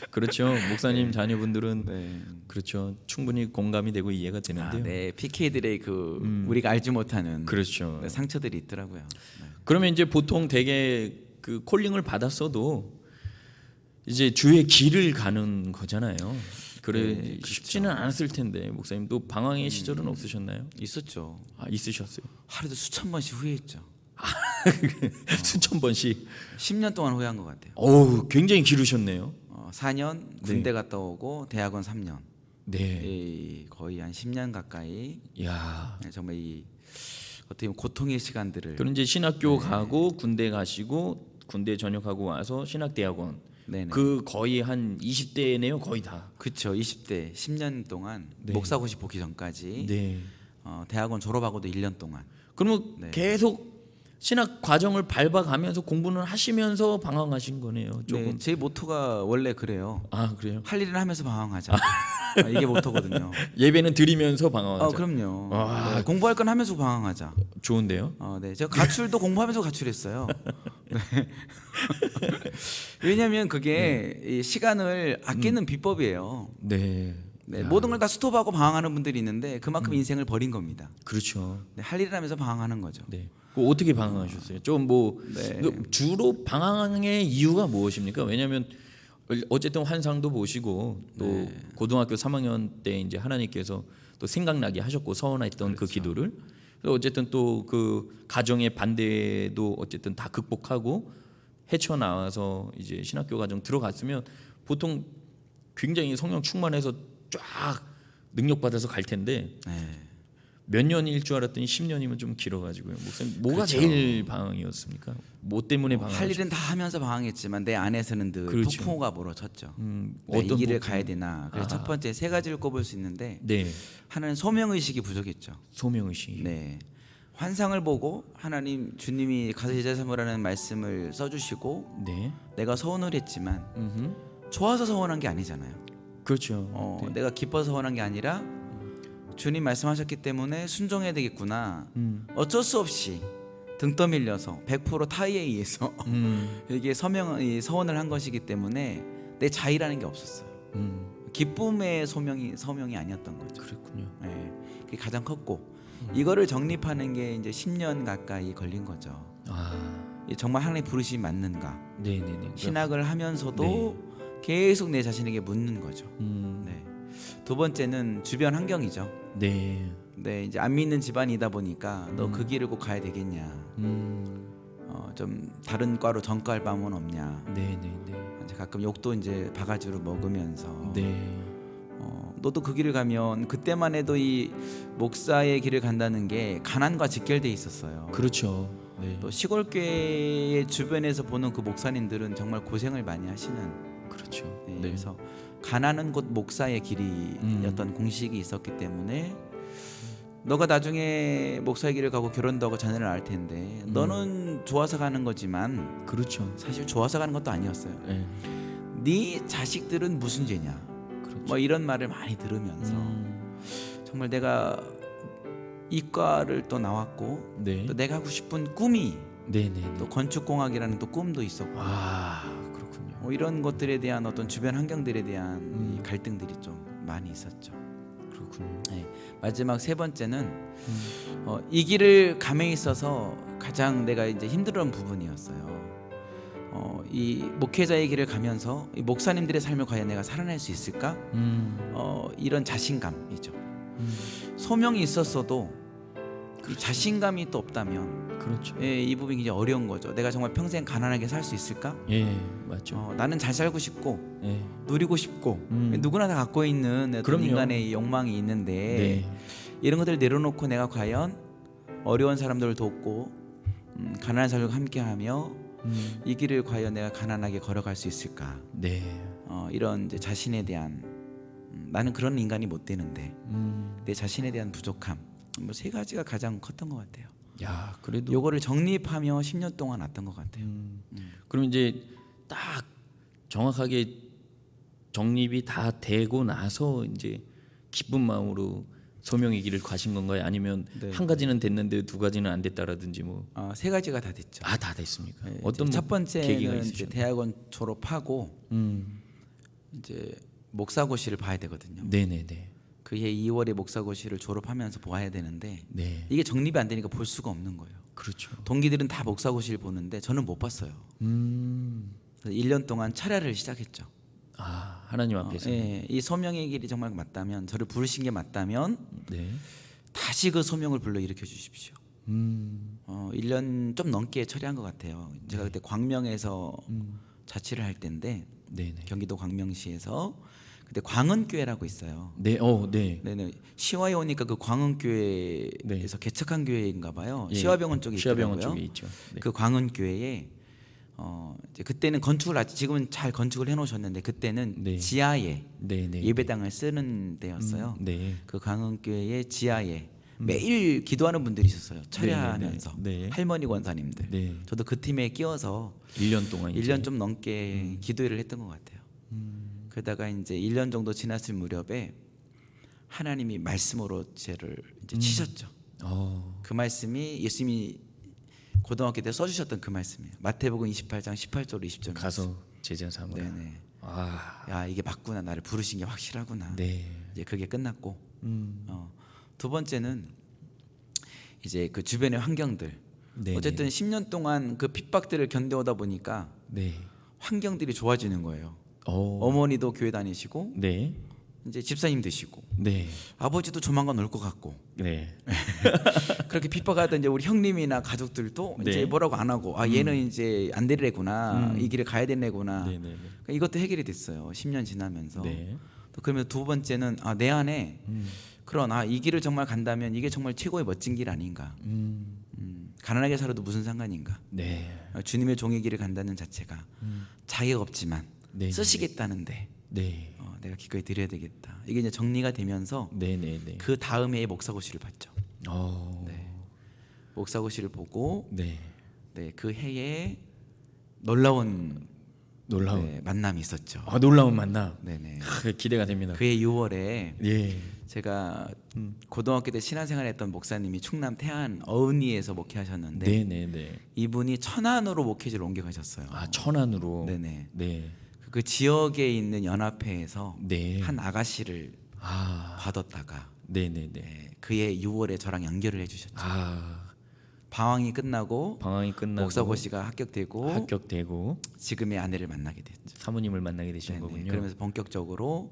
그렇죠. 목사님 자녀분들은 네. 그렇죠. 충분히 공감이 되고 이해가 되는데요. 네, PK들의 그 우리가 알지 못하는 그렇죠. 네, 상처들이 있더라고요. 네. 그러면 이제 보통 대개 그 콜링을 받았어도 이제 주의 길을 가는 거잖아요. 그래 네, 쉽지는 않았을 텐데 목사님도 방황의 시절은 없으셨나요? 있었죠. 아, 있으셨어요. 하루도 수천 번씩 후회했죠. 수천 번씩. 10년 동안 후회한 것 같아요. 어우, 굉장히 기르셨네요. 4년 군대 갔다 오고 대학원 3년. 네. 거의 한 10년 가까이 야. 정말 이 어떻게 보면 고통의 시간들을 그럼 이제 신학교 가고 군대 가시고 군대 전역하고 와서 신학대학원. 네네. 그 거의 한 20대네요, 거의 다. 그렇죠. 20대 10년 동안 네. 목사고시 보기 전까지 네. 대학원 졸업하고도 1년 동안. 그러면 네. 계속 신학 과정을 밟아가면서 공부는 하시면서 방황하신 거네요. 조금. 네, 제 모토가 원래 그래요. 아, 그래요? 할 일을 하면서 방황하자. 이게 모토거든요. 예배는 드리면서 방황하자. 그럼요. 아. 네, 공부할 건 하면서 방황하자. 좋은데요? 네, 제가 가출도 공부하면서 가출했어요. 네. 왜냐하면 그게 이 시간을 아끼는 비법이에요. 네. 네, 모든 걸 다 스톱하고 방황하는 분들이 있는데 그만큼 인생을 버린 겁니다. 그렇죠. 네, 할 일을 하면서 방황하는 거죠. 네. 그 어떻게 방황하셨어요? 좀 뭐 네. 주로 방황의 이유가 무엇입니까? 왜냐하면 어쨌든 환상도 보시고 또 네. 고등학교 3학년 때 이제 하나님께서 또 생각나게 하셨고 서원했던 그 기도를 그래서 어쨌든 또 그 가정의 반대도 어쨌든 다 극복하고 헤쳐 나와서 이제 신학교 과정 들어갔으면 보통 굉장히 성령 충만해서 쫙 능력 받아서 갈 텐데 네. 몇 년일 줄 알았더니 10년이면 좀 길어가지고요. 목사님 뭐가 그렇죠. 제일 방황이었습니까? 뭐 때문에 방황? 할 일은 다 하면서 방황했지만 내 안에서는 늘 그렇죠. 폭풍우가 몰아쳤죠. 이 어떤 길을 부분? 가야 되나. 그래서 첫 번째 세 가지를 꼽을 수 있는데 네, 하나는 소명 의식이 부족했죠. 소명 의식. 네. 환상을 보고 하나님 주님이 가서 제자 삼으라는 말씀을 써주시고 네, 내가 서원을 했지만 음흠. 좋아서 서원한 게 아니잖아요. 그렇죠. 네. 내가 기뻐서 서원한 게 아니라 주님 말씀하셨기 때문에 순종해야 되겠구나. 어쩔 수 없이 등 떠밀려서 100% 타의에 의해서 이게 서원을 한 것이기 때문에 내 자의라는 게 없었어요. 기쁨의 서명이 아니었던 거죠. 그랬군요. 네, 그게 가장 컸고 이거를 정립하는 게 이제 10년 가까이 걸린 거죠. 아, 정말 하나님 부르심이 맞는가? 네, 네, 네. 신학을 하면서도 계속 내 자신에게 묻는 거죠. 네. 두 번째는 주변 환경이죠. 네, 네, 이제 안 믿는 집안이다 보니까 너 그 길을 꼭 가야 되겠냐? 좀 다른 과로 전과할 방법은 없냐? 네, 네, 네. 이제 가끔 욕도 이제 바가지로 먹으면서 네, 너도 그 길을 가면 그때만 해도 이 목사의 길을 간다는 게 가난과 직결돼 있었어요. 그렇죠. 네, 또 시골 교회 주변에서 보는 그 목사님들은 정말 고생을 많이 하시는. 그렇죠. 네, 네, 그래서 가난은 곧 목사의 길이었던 공식이 있었기 때문에 너가 나중에 목사의 길을 가고 결혼도 하고 자녀를 낳을 텐데 너는 좋아서 가는 거지만 그렇죠. 사실 좋아서 가는 것도 아니었어요. 네, 네 자식들은 무슨 죄냐? 그렇죠. 뭐 이런 말을 많이 들으면서 정말 내가 이과를 또 나왔고 네, 또 내가 하고 싶은 꿈이 네, 네, 네. 또 건축공학이라는 또 꿈도 있었고 아, 그렇군요. 이런 것들에 대한 어떤 주변 환경들에 대한 이 갈등들이 좀 많이 있었죠. 그렇군요. 네. 마지막 세 번째는 이 길을 감에 있어서 가장 내가 이제 힘들었던 부분이었어요. 이 목회자의 길을 가면서 이 목사님들의 삶을 과연 내가 살아낼 수 있을까? 이런 자신감이죠. 소명이 있었어도 이 자신감이 또 없다면 그렇죠. 이 부분이 이제 어려운 거죠. 내가 정말 평생 가난하게 살 수 있을까? 예, 맞죠. 나는 잘 살고 싶고 예, 누리고 싶고 누구나 다 갖고 있는 어떤 그럼요. 인간의 욕망이 있는데 네, 이런 것들을 내려놓고 내가 과연 어려운 사람들을 돕고 가난한 사람들과 함께하며 이 길을 과연 내가 가난하게 걸어갈 수 있을까? 네, 이런 이제 자신에 대한 나는 그런 인간이 못 되는데 내 자신에 대한 부족함 뭐 세 가지가 가장 컸던 것 같아요. 야, 그래도 요거를 정립하며 10년 동안 왔던 것 같아요. 그럼 이제 딱 정확하게 정립이 다 되고 나서 이제 기쁜 마음으로 소명의 길을 가신 건가요? 아니면 네. 한 가지는 됐는데 두 가지는 안 됐다라든지 뭐. 세 가지가 다 됐죠. 아, 다 됐습니까? 네, 어떤 첫 계기가 번째는 이제 있으셨나요? 대학원 졸업하고 이제 목사고시를 봐야 되거든요. 네, 네, 네. 그해 2월에 목사고시를 졸업하면서 보아야 되는데 네. 이게 정립이 안 되니까 볼 수가 없는 거예요. 그렇죠. 동기들은 다 목사고시를 보는데 저는 못 봤어요. 그래서 1년 동안 철야를 시작했죠. 아, 하나님 앞에서. 이 소명의 길이 정말 맞다면 저를 부르신 게 맞다면 네. 다시 그 소명을 불러 일으켜 주십시오. 1년 좀 넘게 철야한 것 같아요. 제가 그때 광명에서 자취를 할 때인데 네, 네. 경기도 광명시에서 그때 광은교회라고 있어요. 네, 네. 네네. 시화에 오니까 그 광은교회에서 네. 개척한 교회인가 봐요. 예, 시화병원 쪽에 시화병원 있더라고요. 쪽에 있죠. 네. 그 광은교회에 이제 그때는 건축을 아직 지금은 잘 건축을 해놓으셨는데 그때는 네. 지하에 네, 네. 예배당을 쓰는 데였어요. 네. 그 광은교회의 지하에 매일 기도하는 분들이 있었어요. 철야하면서 네, 네, 네. 할머니 권사님들. 네. 저도 그 팀에 끼어서 1년 동안 이제 1년 좀 넘게 기도회를 했던 것 같아요. 그러다가 이제 1년 정도 지났을 무렵에 하나님이 말씀으로 저를 이제 치셨죠. 그 말씀이 예수님이 고등학교 때 써주셨던 그 말씀이에요. 마태복음 28장 18절 20절. 가서 제자 삼으라. 네네. 아, 야 이게 맞구나. 나를 부르신 게 확실하구나. 네. 이제 그게 끝났고 두 번째는 이제 그 주변의 환경들. 네, 어쨌든 10년 동안 그 핍박들을 견뎌오다 보니까 네. 환경들이 좋아지는 거예요. 어. 어머니도 교회 다니시고 네. 이제 집사님 되시고 네. 아버지도 조만간 올 것 같고 네. 그렇게 핍박하던 이제 우리 형님이나 가족들도 네. 이제 뭐라고 안 하고 아 얘는 이제 안 될 애구나 이 길을 가야 되는 애구나. 네, 네, 네. 그러니까 이것도 해결이 됐어요. 10년 지나면서. 네. 또 그러면 두 번째는 아, 내 안에 그런 이 길을 정말 간다면 이게 정말 최고의 멋진 길 아닌가. 가난하게 살아도 무슨 상관인가. 네. 주님의 종의 길을 간다는 자체가 자격 없지만 네, 쓰시겠다는데 네. 내가 기꺼이 드려야 되겠다. 이게 이제 정리가 되면서 네, 네, 네. 그 다음 해에 목사고시를 봤죠. 네. 목사고시를 보고 네. 네, 그 해에 놀라운 놀라운. 네, 만남이 있었죠. 놀라운 만남. 네네. 기대가 됩니다. 그해 6월에 예. 제가 고등학교 때 신앙생활했던 목사님이 충남 태안 어은리에서 목회하셨는데 네, 네, 네. 이분이 천안으로 목회지를 옮겨가셨어요. 천안으로. 네네. 네. 그 지역에 있는 연합회에서 네. 한 아가씨를 아. 받았다가 네, 네, 네. 네, 그해 6월에 저랑 연결을 해주셨죠. 방황이 끝나고 방황이 끝나고 목사고시가 합격되고 지금의 아내를 만나게 됐죠. 사모님을 만나게 되신 네네. 거군요. 그러면서 본격적으로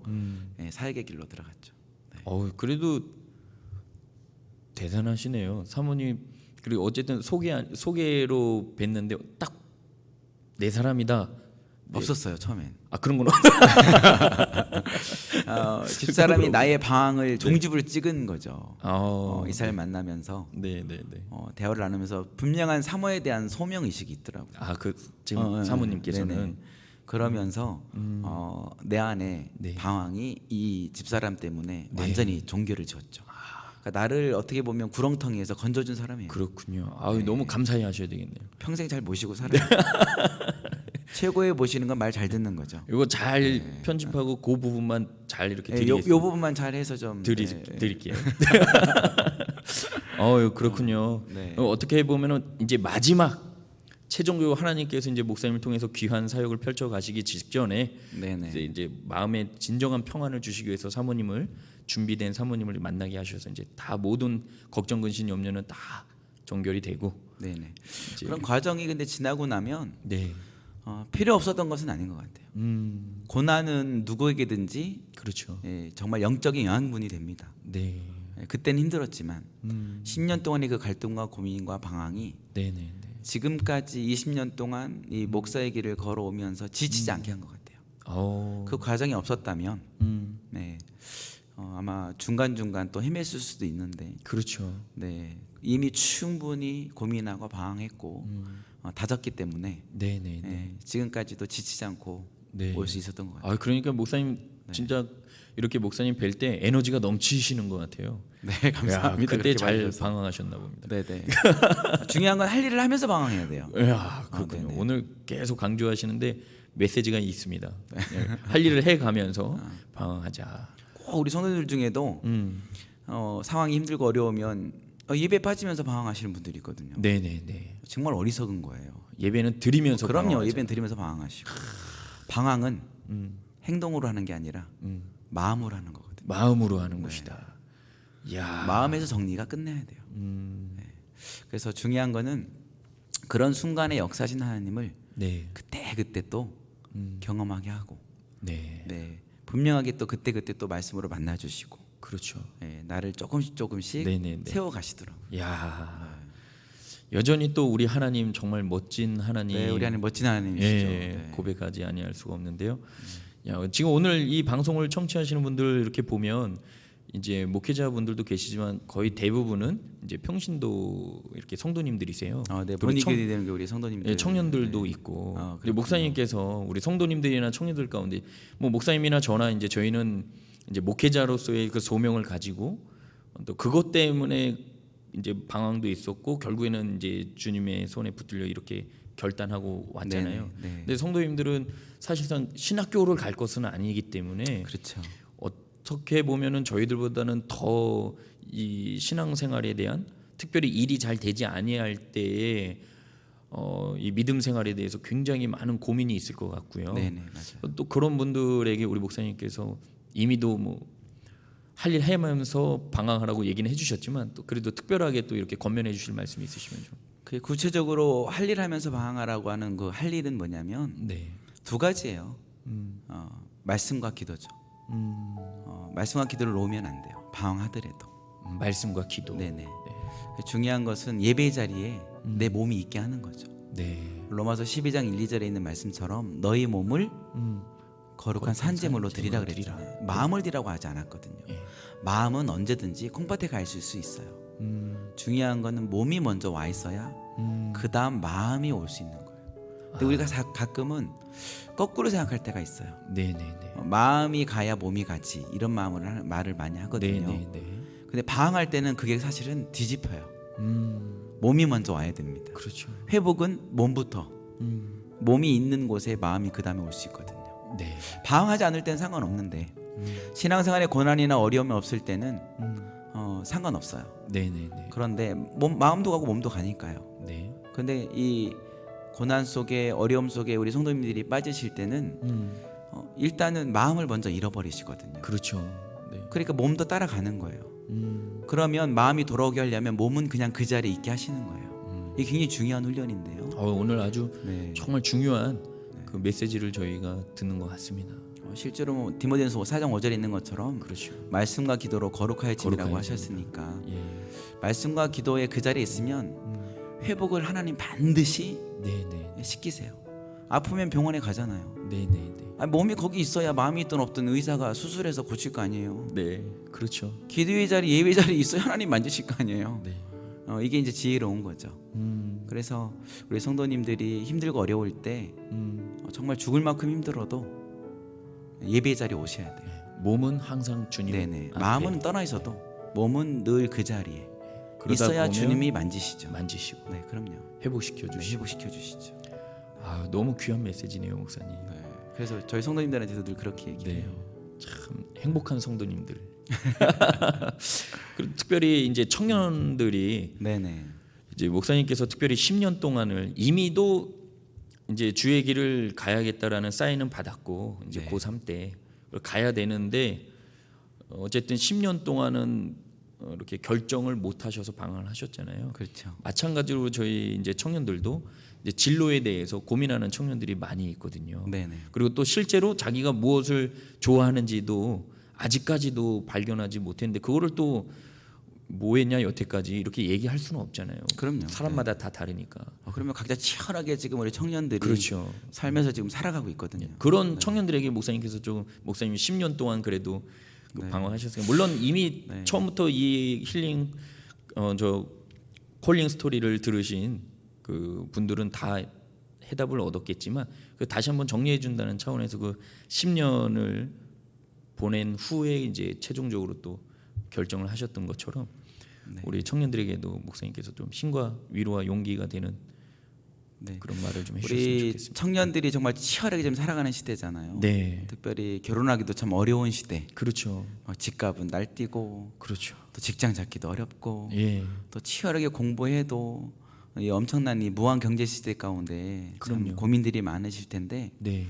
네, 사역의 길로 들어갔죠. 네. 그래도 대단하시네요. 사모님. 그리고 어쨌든 소개로 뵀는데 딱 내 사람이다. 없었어요 처음엔. 그런 건 집사람이 나의 방황을 종집을 찍은 거죠. 이사를 네. 만나면서 네, 네, 네. 대화를 나누면서 분명한 사모에 대한 소명 의식이 있더라고요. 지금 사모님께서는 네네. 그러면서 내 안에 네. 방황이 이 집사람 때문에 네. 완전히 종결을 지었죠. 그러니까 나를 어떻게 보면 구렁텅이에서 건져준 사람이에요. 그렇군요. 네. 너무 감사히 하셔야 되겠네요. 평생 잘 모시고 살아요. 최고의 모시는 건 말 잘 듣는 거죠. 이거 잘 편집하고 그 부분만 잘 이렇게 네, 드리겠습니다. 요 부분만 잘 해서 좀 드릴게요. 그렇군요. 네. 어떻게 보면은 이제 마지막 최종적으로 하나님께서 이제 목사님을 통해서 귀한 사역을 펼쳐 가시기 직전에 네네. 이제 마음에 진정한 평안을 주시기 위해서 준비된 사모님을 만나게 하셔서 이제 다 모든 걱정 근심 염려는 다 정결이 되고. 네네. 이제 그런 과정이 근데 지나고 나면 네. 필요 없었던 것은 아닌 것 같아요. 고난은 누구에게든지 그렇죠. 정말 영적인 영양분이 됩니다. 네. 그때는 힘들었지만 10년 동안의 그 갈등과 고민과 방황이 네, 네, 네. 지금까지 20년 동안 이 목사의 길을 걸어오면서 지치지 않게 한 것 같아요. 그 과정이 없었다면 네, 아마 중간중간 또 헤맸을 수도 있는데 그렇죠. 네, 이미 충분히 고민하고 방황했고 다졌기 때문에 네, 네, 네. 네, 지금까지도 지치지 않고 네. 올 수 있었던 것 같아요. 그러니까 목사님 진짜 이렇게 목사님 뵐 때 에너지가 넘치시는 것 같아요. 네, 감사합니다. 그때 그렇게 잘 봐주셔서. 방황하셨나 봅니다. 네네. 중요한 건 할 일을 하면서 방황해야 돼요. 그렇군요. 네네. 오늘 계속 강조하시는데 메시지가 있습니다. 할 일을 해 가면서 방황하자. 꼭 우리 성도들 중에도 상황이 힘들고 어려우면 예배 빠지면서 방황하시는 분들이 있거든요. 네, 네, 네. 정말 어리석은 거예요. 예배는 드리면서 그럼요. 방황하자. 예배는 드리면서 방황하시고 방황은 행동으로 하는 게 아니라 마음으로 하는 거거든요. 마음으로 하는 것이다. 야. 마음에서 정리가 끝내야 돼요. 네. 그래서 중요한 거는 그런 순간에 역사하신 하나님을 네. 그때 또 경험하게 하고 네. 네. 분명하게 또 그때 또 말씀으로 만나 주시고 그렇죠. 네. 나를 조금씩 네네네. 세워 가시더라고요. 야. 여전히 또 우리 하나님 정말 멋진 하나님. 네, 우리 하나님 멋진 하나님이시죠. 네. 고백하지 아니할 수가 없는데요. 지금 오늘 이 방송을 청취하시는 분들 이렇게 보면 이제 목회자분들도 계시지만 거의 대부분은 이제 평신도 이렇게 성도님들이세요. 네, 그리고 본익이 되는 게 우리 성도님들. 청년들도 네. 있고. 그리고 그렇군요. 목사님께서 우리 성도님들이나 청년들 가운데 뭐 목사님이나 저나 이제 저희는 이제 목회자로서의 그 소명을 가지고 또 그것 때문에 이제 방황도 있었고 결국에는 이제 주님의 손에 붙들려 이렇게 결단하고 왔잖아요. 네네. 근데 성도님들은 사실상 신학교를 갈 것은 아니기 때문에 그렇죠. 어떻게 보면은 저희들보다는 더 이 신앙생활에 대한 특별히 일이 잘 되지 아니할 때에 이 믿음 생활에 대해서 굉장히 많은 고민이 있을 것 같고요. 네네, 맞아요. 또 그런 분들에게 우리 목사님께서 이미도 뭐 할 일 해면서 방황하라고 얘기는 해주셨지만 또 그래도 특별하게 또 이렇게 권면해 주실 말씀이 있으시면 좀. 그 구체적으로 할 일 하면서 방황하라고 하는 그 할 일은 뭐냐면 네. 두 가지예요. 말씀과 기도죠. 말씀과 기도를 놓으면 안 돼요. 방황하더라도. 말씀과 기도. 네네. 중요한 것은 예배 자리에 내 몸이 있게 하는 거죠. 네. 로마서 12장 1, 2절에 있는 말씀처럼 너희 몸을 거룩한 산제물로 드리라 그랬잖아요. 마음을 드리라고 하지 않았거든요. 예. 마음은 언제든지 콩밭에 가 있을 수 있어요. 중요한 거는 몸이 먼저 와 있어야 그 다음 마음이 올 수 있는 거예요. 근데 우리가 가끔은 거꾸로 생각할 때가 있어요. 네네네. 마음이 가야 몸이 가지 이런 말을 많이 하거든요. 네네네. 근데 방황할 때는 그게 사실은 뒤집혀요. 몸이 먼저 와야 됩니다. 그렇죠. 회복은 몸부터. 몸이 있는 곳에 마음이 그 다음에 올 수 있거든요. 네. 방황하지 않을 때는 상관없는데 신앙생활에 고난이나 어려움이 없을 때는 상관없어요. 네네네. 그런데 마음도 가고 몸도 가니까요. 네. 근데 이 고난 속에 어려움 속에 우리 성도님들이 빠지실 때는 일단은 마음을 먼저 잃어버리시거든요. 그렇죠. 네. 그러니까 몸도 따라가는 거예요. 그러면 마음이 돌아오게 하려면 몸은 그냥 그 자리에 있게 하시는 거예요. 이게 굉장히 중요한 훈련인데요. 오늘 아주 네. 정말 중요한 그 메시지를 저희가 듣는 것 같습니다. 실제로 뭐 디모데전서 4장 5절에 있는 것처럼 그렇죠. 말씀과 기도로 거룩하여짐이라고 거룩하여짐. 하셨으니까 예. 말씀과 기도에 그 자리에 있으면 회복을 하나님 반드시 네네. 시키세요. 아프면 병원에 가잖아요. 네네네. 몸이 거기 있어야 마음이 있든 없든 의사가 수술해서 고칠 거 아니에요. 네. 그렇죠. 기도의 자리, 예배 자리 있어야 하나님 만지실 거 아니에요. 네. 이게 이제 지혜로운 거죠. 그래서 우리 성도님들이 힘들고 어려울 때 정말 죽을 만큼 힘들어도 예배 자리에 오셔야 돼요. 몸은 항상 주님. 네네. 앞에 마음은 떠나 있어도 몸은 늘 그 자리에 그러다 있어야 보면 주님이 만지시죠. 만지시고 네, 그럼요. 회복시켜 네, 주시고. 회복시켜 주시죠. 너무 귀한 메시지네요, 목사님. 네. 그래서 저희 성도님들한테도 늘 그렇게 얘기해요. 참 행복한 성도님들. 그리고 특별히 이제 청년들이 네네. 이제 목사님께서 특별히 10년 동안을 이미도 이제 주의 길을 가야겠다라는 사인은 받았고 이제 네. 고3 때 가야 되는데 어쨌든 10년 동안은 이렇게 결정을 못 하셔서 방황을 하셨잖아요. 그렇죠. 마찬가지로 저희 이제 청년들도 이제 진로에 대해서 고민하는 청년들이 많이 있거든요. 네네. 그리고 또 실제로 자기가 무엇을 좋아하는지도 아직까지도 발견하지 못했는데 그거를 또 뭐했냐 여태까지 이렇게 얘기할 수는 없잖아요. 그럼요. 사람마다 다 다르니까. 그러면 각자 치열하게 지금 우리 청년들이 그렇죠. 살면서 지금 살아가고 있거든요. 그런 청년들에게 목사님께서 좀 목사님이 10년 동안 그래도 그 네. 방황하셨어요. 물론 이미 네. 처음부터 이 힐링 저 콜링 스토리를 들으신 그 분들은 다 해답을 얻었겠지만 그 다시 한번 정리해 준다는 차원에서 그 10년을 보낸 후에 이제 최종적으로 또 결정을 하셨던 것처럼 네. 우리 청년들에게도 목사님께서 좀 힘과 위로와 용기가 되는 네. 그런 말을 좀 해주셨으면 우리 좋겠습니다. 청년들이 정말 치열하게 지금 살아가는 시대잖아요. 네, 특별히 결혼하기도 참 어려운 시대. 그렇죠, 집값은 날뛰고 그렇죠. 또 직장 잡기도 어렵고 예, 또 치열하게 공부해도 이 엄청난 이 무한 경제 시대 가운데 참 그럼요. 고민들이 많으실 텐데 네,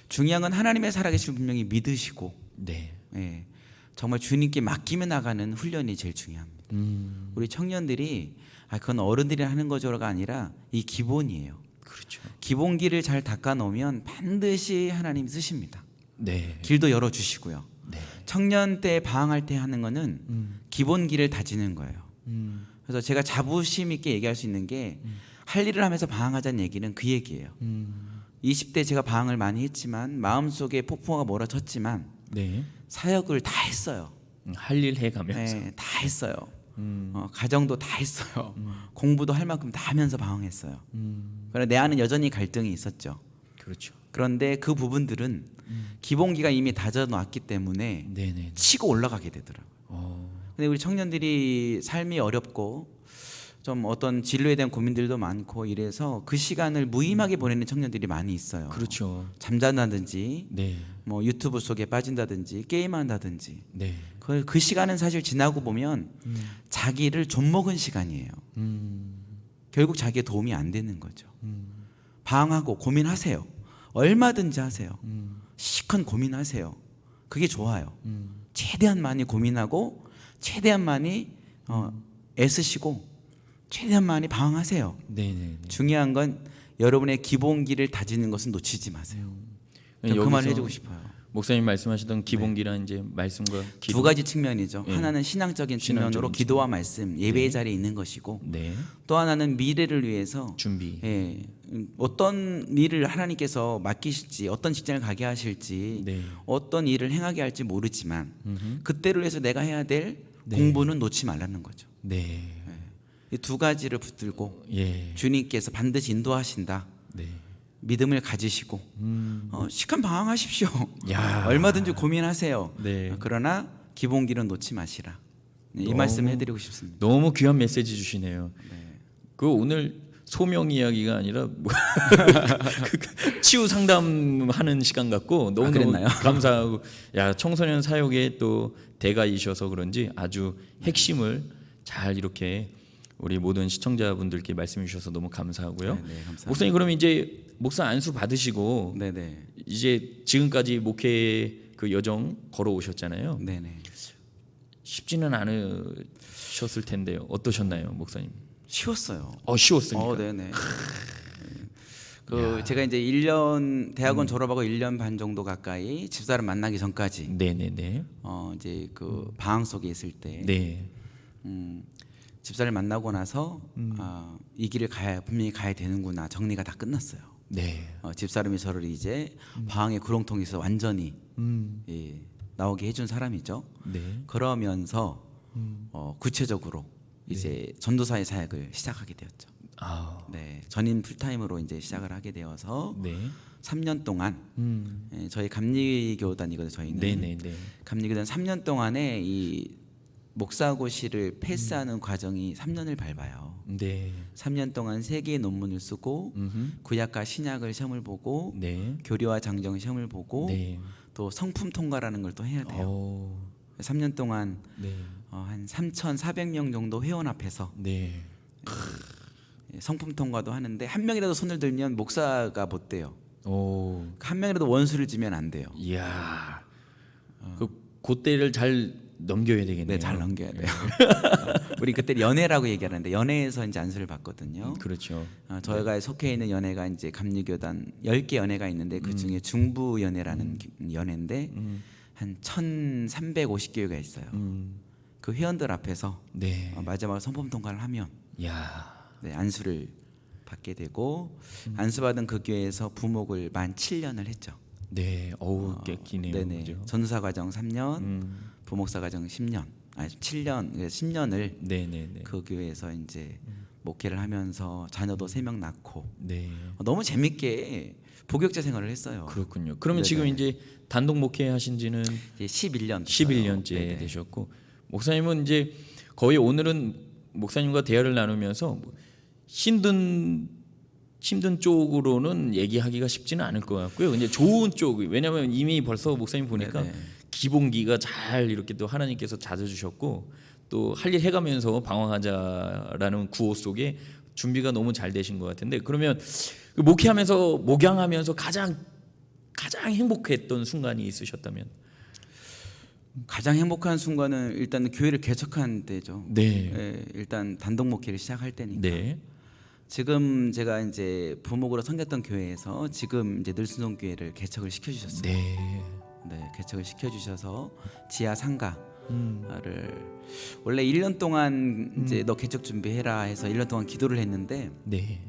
중요한 건 하나님의 살아계심을 분명히 믿으시고 네, 예, 정말 주님께 맡기며 나가는 훈련이 제일 중요합니다. 우리 청년들이 그건 어른들이 하는 거죠가 아니라 이 기본이에요. 그렇죠. 기본기를 잘 닦아 놓으면 반드시 하나님 쓰십니다. 네, 길도 열어 주시고요. 네, 청년 때 방황할 때 하는 거는 기본기를 다지는 거예요. 음, 그래서 제가 자부심 있게 얘기할 수 있는 게 할 일을 하면서 방황하자는 얘기는 그 얘기예요. 20대 제가 방황을 많이 했지만 마음속에 폭풍우가 몰아쳤지만 네, 사역을 다 했어요. 할 일 해가면서. 네, 다 했어요. 가정도 다 했어요. 공부도 할 만큼 다 하면서 방황했어요. 그러나 내 안은 여전히 갈등이 있었죠. 그렇죠. 그런데 그 부분들은 기본기가 이미 다져 놨기 때문에 네, 네. 치고 올라가게 되더라고요. 근데 우리 청년들이 삶이 어렵고 좀 어떤 진로에 대한 고민들도 많고 이래서 그 시간을 무의미하게 보내는 청년들이 많이 있어요. 그렇죠. 잠잔다든지 네, 뭐 유튜브 속에 빠진다든지 게임한다든지 네, 그 시간은 사실 지나고 보면 자기를 좀먹은 시간이에요. 결국 자기의 도움이 안 되는 거죠. 방황하고 고민하세요. 얼마든지 하세요. 시큰 고민하세요. 그게 좋아요. 최대한 많이 고민하고 최대한 많이 애쓰시고 최대한 많이 방황하세요. 네, 네. 중요한 건 여러분의 기본기를 다지는 것은 놓치지 마세요. 그 말을 해주고 싶어요. 목사님 말씀하시던 기본기란 이제 말씀과 기도. 두 가지 측면이죠. 예. 하나는 신앙적인 측면으로 신앙적인 기도와 말씀, 예배의 네. 자리에 있는 것이고 네. 또 하나는 미래를 위해서 준비. 예, 어떤 일을 하나님께서 맡기실지 어떤 직장을 가게 하실지 네. 어떤 일을 행하게 할지 모르지만 음흠. 그때를 위해서 내가 해야 될 네. 공부는 놓지 말라는 거죠. 네. 이 두 가지를 붙들고 예. 주님께서 반드시 인도하신다. 네. 믿음을 가지시고 시간 방황하십시오. 야. 얼마든지 고민하세요. 네. 그러나 기본기는 놓지 마시라. 이 너무- 말씀 해드리고 싶습니다. 너무 귀한 메시지 주시네요. 네. 그 오늘 소명 이야기가 아니라 뭐 치유 상담하는 시간 같고 너무 그랬나요? 감사하고 야 청소년 사역의 또 대가이셔서 그런지 아주 핵심을 잘 이렇게 우리 모든 시청자분들께 말씀해 주셔서 너무 감사하고요. 네, 감사합니다. 목사님 그러면 이제 목사 안수 받으시고 네네. 이제 지금까지 목회 그 여정 걸어오셨잖아요. 네네. 쉽지는 않으셨을 텐데요. 어떠셨나요, 목사님? 쉬웠어요. 쉬웠습니까? 네네. 제가 이제 1년 대학원 졸업하고 1년 반 정도 가까이 집사를 만나기 전까지 네네네. 이제 그 방황 속에 있을 때 네. 집사를 만나고 나서 이 길을 분명히 가야 되는구나 정리가 다 끝났어요. 네. 집사람이 저를 이제 방황의 구렁텅이에서 완전히 예, 나오게 해준 사람이죠. 네. 그러면서 구체적으로 이제 전도사의 사역을 시작하게 되었죠. 아. 네, 전임 풀타임으로 이제 시작을 하게 되어서 네. 3년 동안 예, 저희 감리교단이거든요. 저희는 네네네. 감리교단 3년 동안에 이 목사고시를 패스하는 과정이 3년을 밟아요. 네. 3년 동안 3개의 논문을 쓰고 구약과 신약을 시험을 보고 네. 교리와 장정 시험을 보고 네. 또 성품 통과라는 걸 또 해야 돼요. 오. 3년 동안 네. 한 3,400명 정도 회원 앞에서 네. 성품 통과도 하는데 한 명이라도 손을 들면 목사가 못 돼요. 오. 한 명이라도 원수를 지면 안 돼요. 이야. 그 그때를 잘 넘겨야 되겠네요. 네, 잘 넘겨야 돼요. 우리 그때 연회라고 얘기하는데 연회에서 이제 안수를 받거든요. 그렇죠. 저희가 속해 있는 연회가 이제 감리교단 10개 연회가 있는데 그 중에 중부 연회라는 연회인데 한 1,350개가 있어요. 그 회원들 앞에서 네. 마지막으로 성품 통과를 하면 야. 네, 안수를 받게 되고 안수받은 그 교회에서 부목을 만 7년을 했죠. 네. 어우, 꽤 기네요. 네네. 그죠? 전도사 과정 3년, 부목사 과정 10년, 7년, 10년을 네네네. 그 교회에서 이제 목회를 하면서 자녀도 3명 낳고 네. 너무 재밌게 복역자 생활을 했어요. 그렇군요. 그러면 네네. 지금 이제 단독 목회 하신 지는 이제 11년 11년째 되셨고 목사님은 이제 거의 오늘은 목사님과 대화를 나누면서 힘든 쪽으로는 얘기하기가 쉽지는 않을 것 같고요. 근데 좋은 쪽, 왜냐하면 이미 벌써 목사님 보니까 네네. 기본기가 잘 이렇게 또 하나님께서 찾아주셨고 또 할 일 해가면서 방황하자라는 구호 속에 준비가 너무 잘 되신 것 같은데 그러면 그 목회하면서 목양하면서 가장 행복했던 순간이 있으셨다면? 가장 행복한 순간은 일단 교회를 개척한 때죠. 네. 예, 일단 단독 목회를 시작할 때니까. 네. 지금 제가 이제 부목으로 섬겼던 교회에서 지금 이제 늘순종 교회를 개척을 시켜주셨어요. 네. 네, 개척을 시켜주셔서 지하 상가를 원래 1년 동안 이제 너 개척 준비해라 해서 1년 동안 기도를 했는데 네.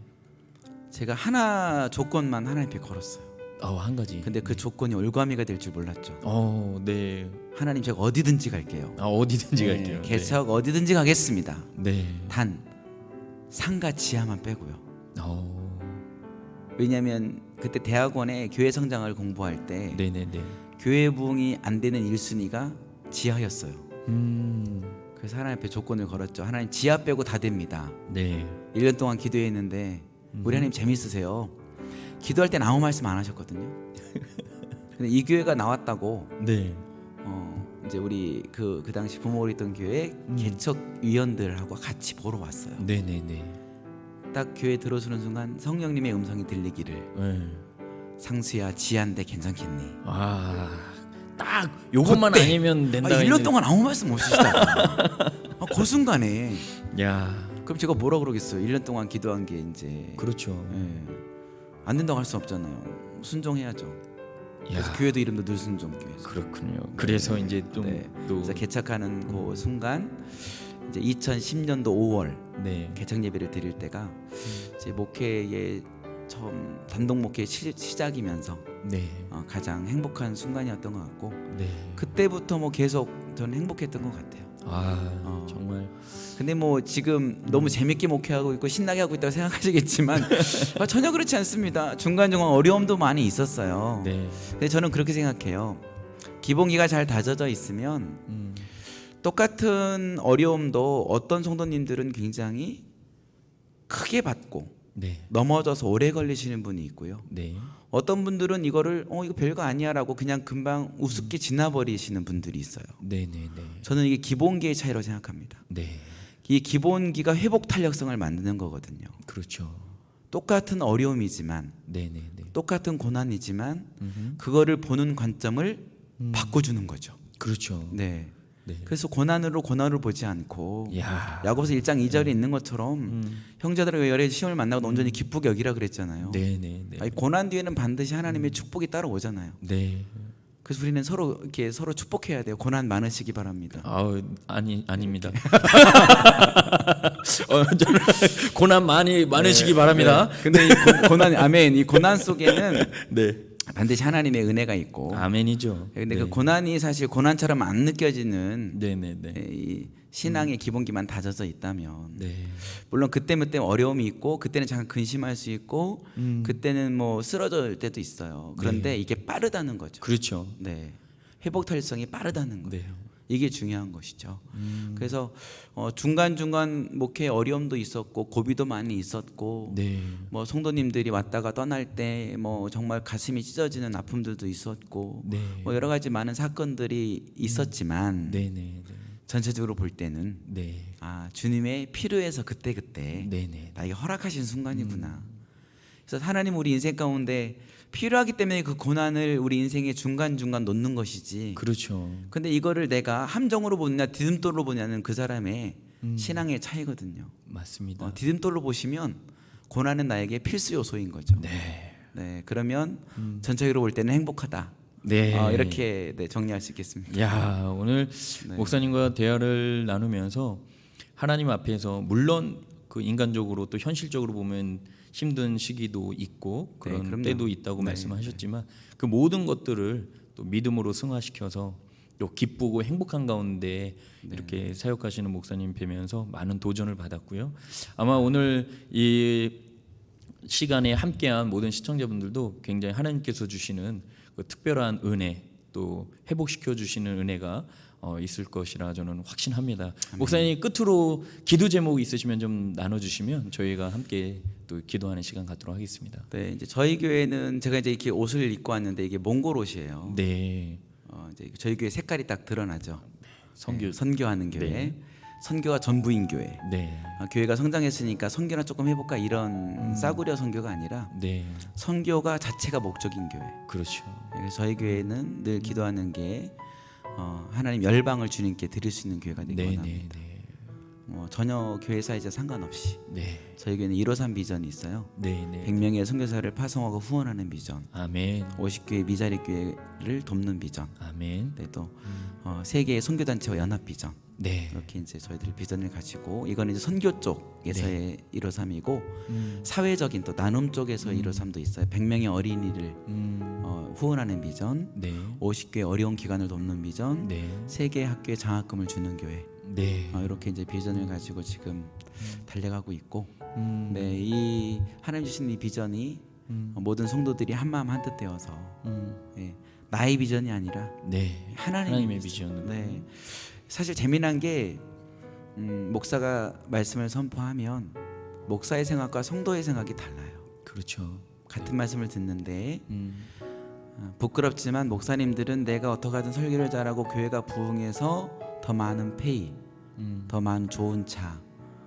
제가 하나 조건만 하나님 앞에 걸었어요. 한 가지. 근데 그 조건이 올가미가 될 줄 몰랐죠. 네. 하나님 제가 어디든지 갈게요. 어디든지 네, 갈게요. 개척 어디든지 가겠습니다. 네. 단 상가 지하만 빼고요. 네. 왜냐하면 그때 대학원에 교회 성장을 공부할 때 네네네. 교회 부흥이 안 되는 1순위가 지하였어요. 그래서 하나님 앞에 조건을 걸었죠. 하나님 지하 빼고 다 됩니다. 네. 1년 동안 기도했는데 우리 하나님 재밌으세요. 기도할 땐 아무 말씀 안 하셨거든요. 근데 이 교회가 나왔다고 네. 이제 우리 그 당시 부모로 있던 교회 개척 위원들하고 같이 보러 왔어요. 네네네. 딱 교회 들어서는 순간 성령님의 음성이 들리기를 네. 상수야 지하인데 괜찮겠니? 딱 요것만 그때, 아니면 된다. 1년 동안 아무 말씀 없으시다가 그 순간에 야. 그럼 제가 뭐라 그러겠어요? 1년 동안 기도한 게 이제 그렇죠. 예, 안 된다고 할 수 없잖아요. 순종해야죠. 그래서 야. 교회도 이름도 늘순종교회죠. 그렇군요. 그래서 이제 좀 네. 또 그래서 개척하는 그 순간 이제 2010년도 5월 네. 개척 예배를 드릴 때가 이제 목회의 처음 단독 목회 시작이면서 네. 가장 행복한 순간이었던 것 같고 네. 그때부터 뭐 계속 저는 행복했던 것 같아요. 정말 근데 뭐 지금 너무 재밌게 목회하고 있고 신나게 하고 있다고 생각하시겠지만 전혀 그렇지 않습니다. 중간중간 어려움도 많이 있었어요. 네. 근데 저는 그렇게 생각해요. 기본기가 잘 다져져 있으면 똑같은 어려움도 어떤 성도님들은 굉장히 크게 받고 네. 넘어져서 오래 걸리시는 분이 있고요. 네. 어떤 분들은 이거를 이거 별거 아니야라고 그냥 금방 우습게 지나버리시는 분들이 있어요. 네. 네. 네. 저는 이게 기본기의 차이라고 생각합니다. 네. 이 기본기가 회복 탄력성을 만드는 거거든요. 그렇죠. 똑같은 어려움이지만 네. 네. 네. 똑같은 고난이지만 음흠. 그거를 보는 관점을 바꿔주는 거죠. 그렇죠. 네. 네. 그래서 고난으로 고난을 보지 않고 야. 야고보서 1장 2절에 있는 것처럼 형제들과 열의 시험을 만나고 온전히 기쁘게 여기라 그랬잖아요. 네. 네. 네. 아니, 고난 뒤에는 반드시 하나님의 축복이 따라오잖아요. 네. 그래서 우리는 서로 이렇게 서로 축복해야 돼요. 고난 많으시기 바랍니다. 아닙니다. 저는 고난 많으시기 바랍니다. 네. 근데 이 고난 아멘. 이 고난 속에는 네. 반드시 하나님의 은혜가 있고. 아멘이죠. 근데 네. 그 고난이 사실 고난처럼 안 느껴지는 네. 네. 네. 이 신앙의 기본기만 다져져 있다면 네. 물론 그때 어려움이 있고 그때는 잠깐 근심할 수 있고 그때는 뭐 쓰러질 때도 있어요. 그런데 이게 빠르다는 거죠. 그렇죠. 네, 회복 탄력성이 빠르다는 거예요. 네. 이게 중요한 것이죠. 그래서 중간 목회 어려움도 있었고 고비도 많이 있었고 네. 뭐 성도님들이 왔다가 떠날 때 뭐 정말 가슴이 찢어지는 아픔들도 있었고 네. 뭐 여러 가지 많은 사건들이 있었지만 네. 네. 전체적으로 볼 때는 네. 주님의 필요해서 그때 네. 네. 나에게 허락하신 순간이구나. 그래서 하나님 우리 인생 가운데 필요하기 때문에 그 고난을 우리 인생의 중간중간 놓는 것이지. 그렇죠. 근데 이거를 내가 함정으로 보느냐 디딤돌로 보냐는 그 사람의 신앙의 차이거든요. 맞습니다. 디딤돌로 보시면 고난은 나에게 필수 요소인 거죠. 네. 네, 그러면 전체적으로 볼 때는 행복하다. 네. 이렇게 정리할 수 있겠습니다. 야, 오늘 네. 목사님과 대화를 나누면서 하나님 앞에서 물론 그 인간적으로 또 현실적으로 보면 힘든 시기도 있고 그런 그럼요. 때도 있다고 네. 말씀하셨지만 그 모든 것들을 또 믿음으로 승화시켜서 또 기쁘고 행복한 가운데 이렇게 사역하시는 목사님 뵈면서 많은 도전을 받았고요. 아마 오늘 이 시간에 함께한 모든 시청자분들도 굉장히 하나님께서 주시는 그 특별한 은혜 또 회복시켜 주시는 은혜가 있을 것이라 저는 확신합니다. 목사님 끝으로 기도 제목 있으시면 좀 나눠주시면 저희가 함께 또 기도하는 시간 갖도록 하겠습니다. 네, 이제 저희 교회는 제가 이제 이렇게 옷을 입고 왔는데 이게 몽골 옷이에요. 네, 이제 저희 교회 색깔이 딱 드러나죠. 선교. 네, 선교하는 교회, 네. 선교가 전부인 교회. 네, 교회가 성장했으니까 선교나 조금 해볼까 이런 싸구려 선교가 아니라 네, 선교가 자체가 목적인 교회. 그렇죠. 그래서 저희 교회는 늘 기도하는 게 하나님 열방을 주님께 드릴 수 있는 교회가 되기 네, 원합니다. 네, 전혀 교회 사이즈 상관없이 네, 저희 교회는 153 비전이 있어요. 네, 네. 100명의 선교사를 파송하고 후원하는 비전, 아멘, 50교회 미자리 교회를 돕는 비전, 아멘. 네, 또 세계의 선교단체와 연합 비전. 네, 이렇게 이제 저희들 비전을 가지고 이거는 이제 선교 쪽에서의 153이고 사회적인 또 나눔 쪽에서의 153도 있어요. 100명의 어린이를 후원하는 비전, 네, 50교회 어려운 기관을 돕는 비전, 네, 세계 학교에 장학금을 주는 교회. 네, 이렇게 이제 비전을 가지고 지금 달려가고 있고, 음. 네, 이 하나님 주신 이 비전이 모든 성도들이 한 마음 한 뜻 되어서 예, 나의 비전이 아니라 네, 하나님의 비전으로. 네, 사실 재미난 게 목사가 말씀을 선포하면 목사의 생각과 성도의 생각이 달라요. 그렇죠. 같은 말씀을 듣는데 부끄럽지만 목사님들은 내가 어떻게 하든 설교를 잘하고 교회가 부흥해서 더 많은 페이, 더 많은 좋은 차,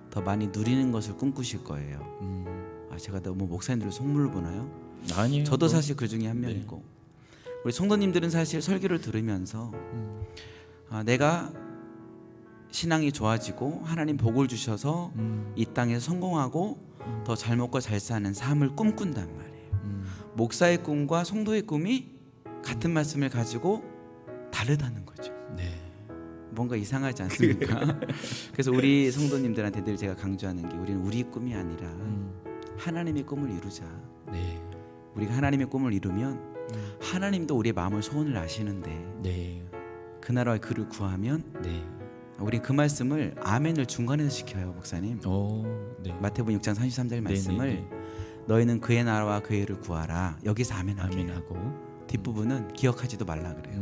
더 많이 누리는 것을 꿈꾸실 거예요. 제가 너무 목사님들을 속물을 보나요? 아니요. 저도 사실 그 중에 한 명이고 우리 성도님들은 사실 설교를 들으면서 내가 신앙이 좋아지고 하나님 복을 주셔서 이 땅에 성공하고 더 잘 먹고 잘 사는 삶을 꿈꾼단 말이에요. 목사의 꿈과 성도의 꿈이 같은 말씀을 가지고 다르다는 거죠. 네. 뭔가 이상하지 않습니까? 그래서 우리 성도님들한테 늘 제가 강조하는 게 우리는 우리 꿈이 아니라 하나님의 꿈을 이루자. 네. 우리가 하나님의 꿈을 이루면 하나님도 우리의 마음을 소원을 아시는데 네. 그 나라와 그를 구하면 네. 우리 그 말씀을 아멘을 중간에서 시켜요, 목사님. 네. 마태복음 6장 33절 말씀을 네. 너희는 그의 나라와 그의 의를 구하라. 여기서 아멘하게 해요. 아멘하고 뒷부분은 기억하지도 말라 그래요.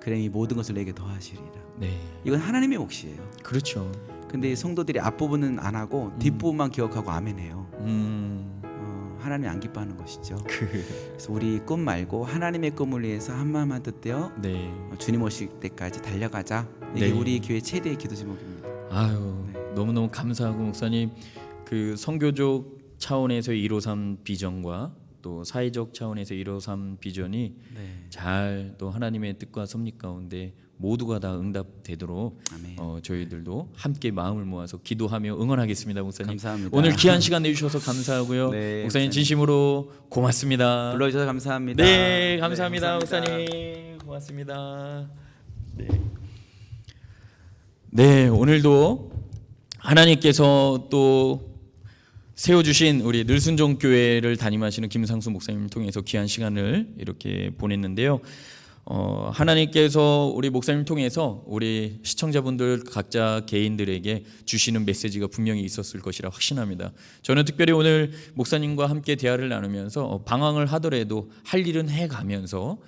그럼 이 모든 것을 내게 더하시리라. 네. 이건 하나님의 몫이에요. 그렇죠. 근데 성도들이 앞부분은 안 하고 뒷부분만 기억하고 아멘해요. 하나님 안 기뻐하는 것이죠. 그래서 우리 꿈 말고 하나님의 꿈을 위해서 한마음 한뜻 되어 네. 주님 오실 때까지 달려가자. 이게 네. 우리 교회 최대의 기도 제목입니다. 아유, 네. 너무너무 감사하고 목사님 그 선교적 차원에서의 153 비전과 또 사회적 차원에서 153 비전이 네. 잘 또 하나님의 뜻과 섭리 가운데 모두가 다 응답되도록 아멘. 저희들도 함께 마음을 모아서 기도하며 응원하겠습니다, 목사님. 감사합니다. 오늘 귀한 시간 내주셔서 감사하고요. 네, 목사님 목사님. 진심으로 고맙습니다. 불러주셔서 감사합니다. 네, 감사합니다, 네, 목사님. 고맙습니다. 네. 네, 오늘도 하나님께서 또 세워주신 우리 늘순종 교회를 담임하시는 김상수 목사님을 통해서 귀한 시간을 이렇게 보냈는데요. 하나님께서 우리 목사님을 통해서 우리 시청자분들 각자 개인들에게 주시는 메시지가 분명히 있었을 것이라 확신합니다. 저는 특별히 오늘 목사님과 함께 대화를 나누면서 방황을 하더라도 할 일은 해가면서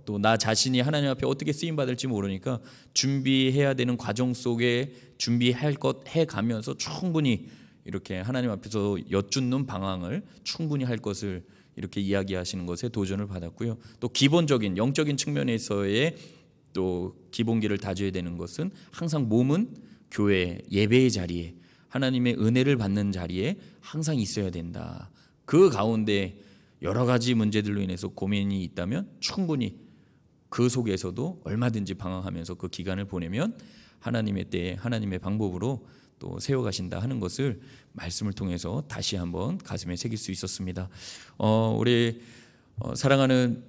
또 나 자신이 하나님 앞에 어떻게 쓰임 받을지 모르니까 준비해야 되는 과정 속에 준비할 것 해가면서 충분히 이렇게 하나님 앞에서 여쭙는 방황을 충분히 할 것을 이렇게 이야기하시는 것에 도전을 받았고요. 또 기본적인 영적인 측면에서의 또 기본기를 다져야 되는 것은 항상 몸은 교회 예배의 자리에 하나님의 은혜를 받는 자리에 항상 있어야 된다. 그 가운데 여러 가지 문제들로 인해서 고민이 있다면 충분히 그 속에서도 얼마든지 방황하면서 그 기간을 보내면 하나님의 때에 하나님의 방법으로 또 세워가신다 하는 것을 말씀을 통해서 다시 한번 가슴에 새길 수 있었습니다. 우리 사랑하는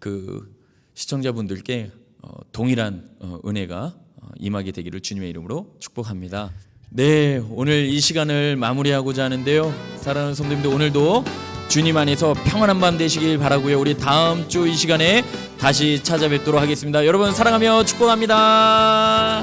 그 시청자분들께 동일한 은혜가 임하게 되기를 주님의 이름으로 축복합니다. 네, 오늘 이 시간을 마무리하고자 하는데요. 사랑하는 성도님들, 오늘도 주님 안에서 평안한 밤 되시길 바라고요. 우리 다음 주 이 시간에 다시 찾아뵙도록 하겠습니다. 여러분 사랑하며 축복합니다.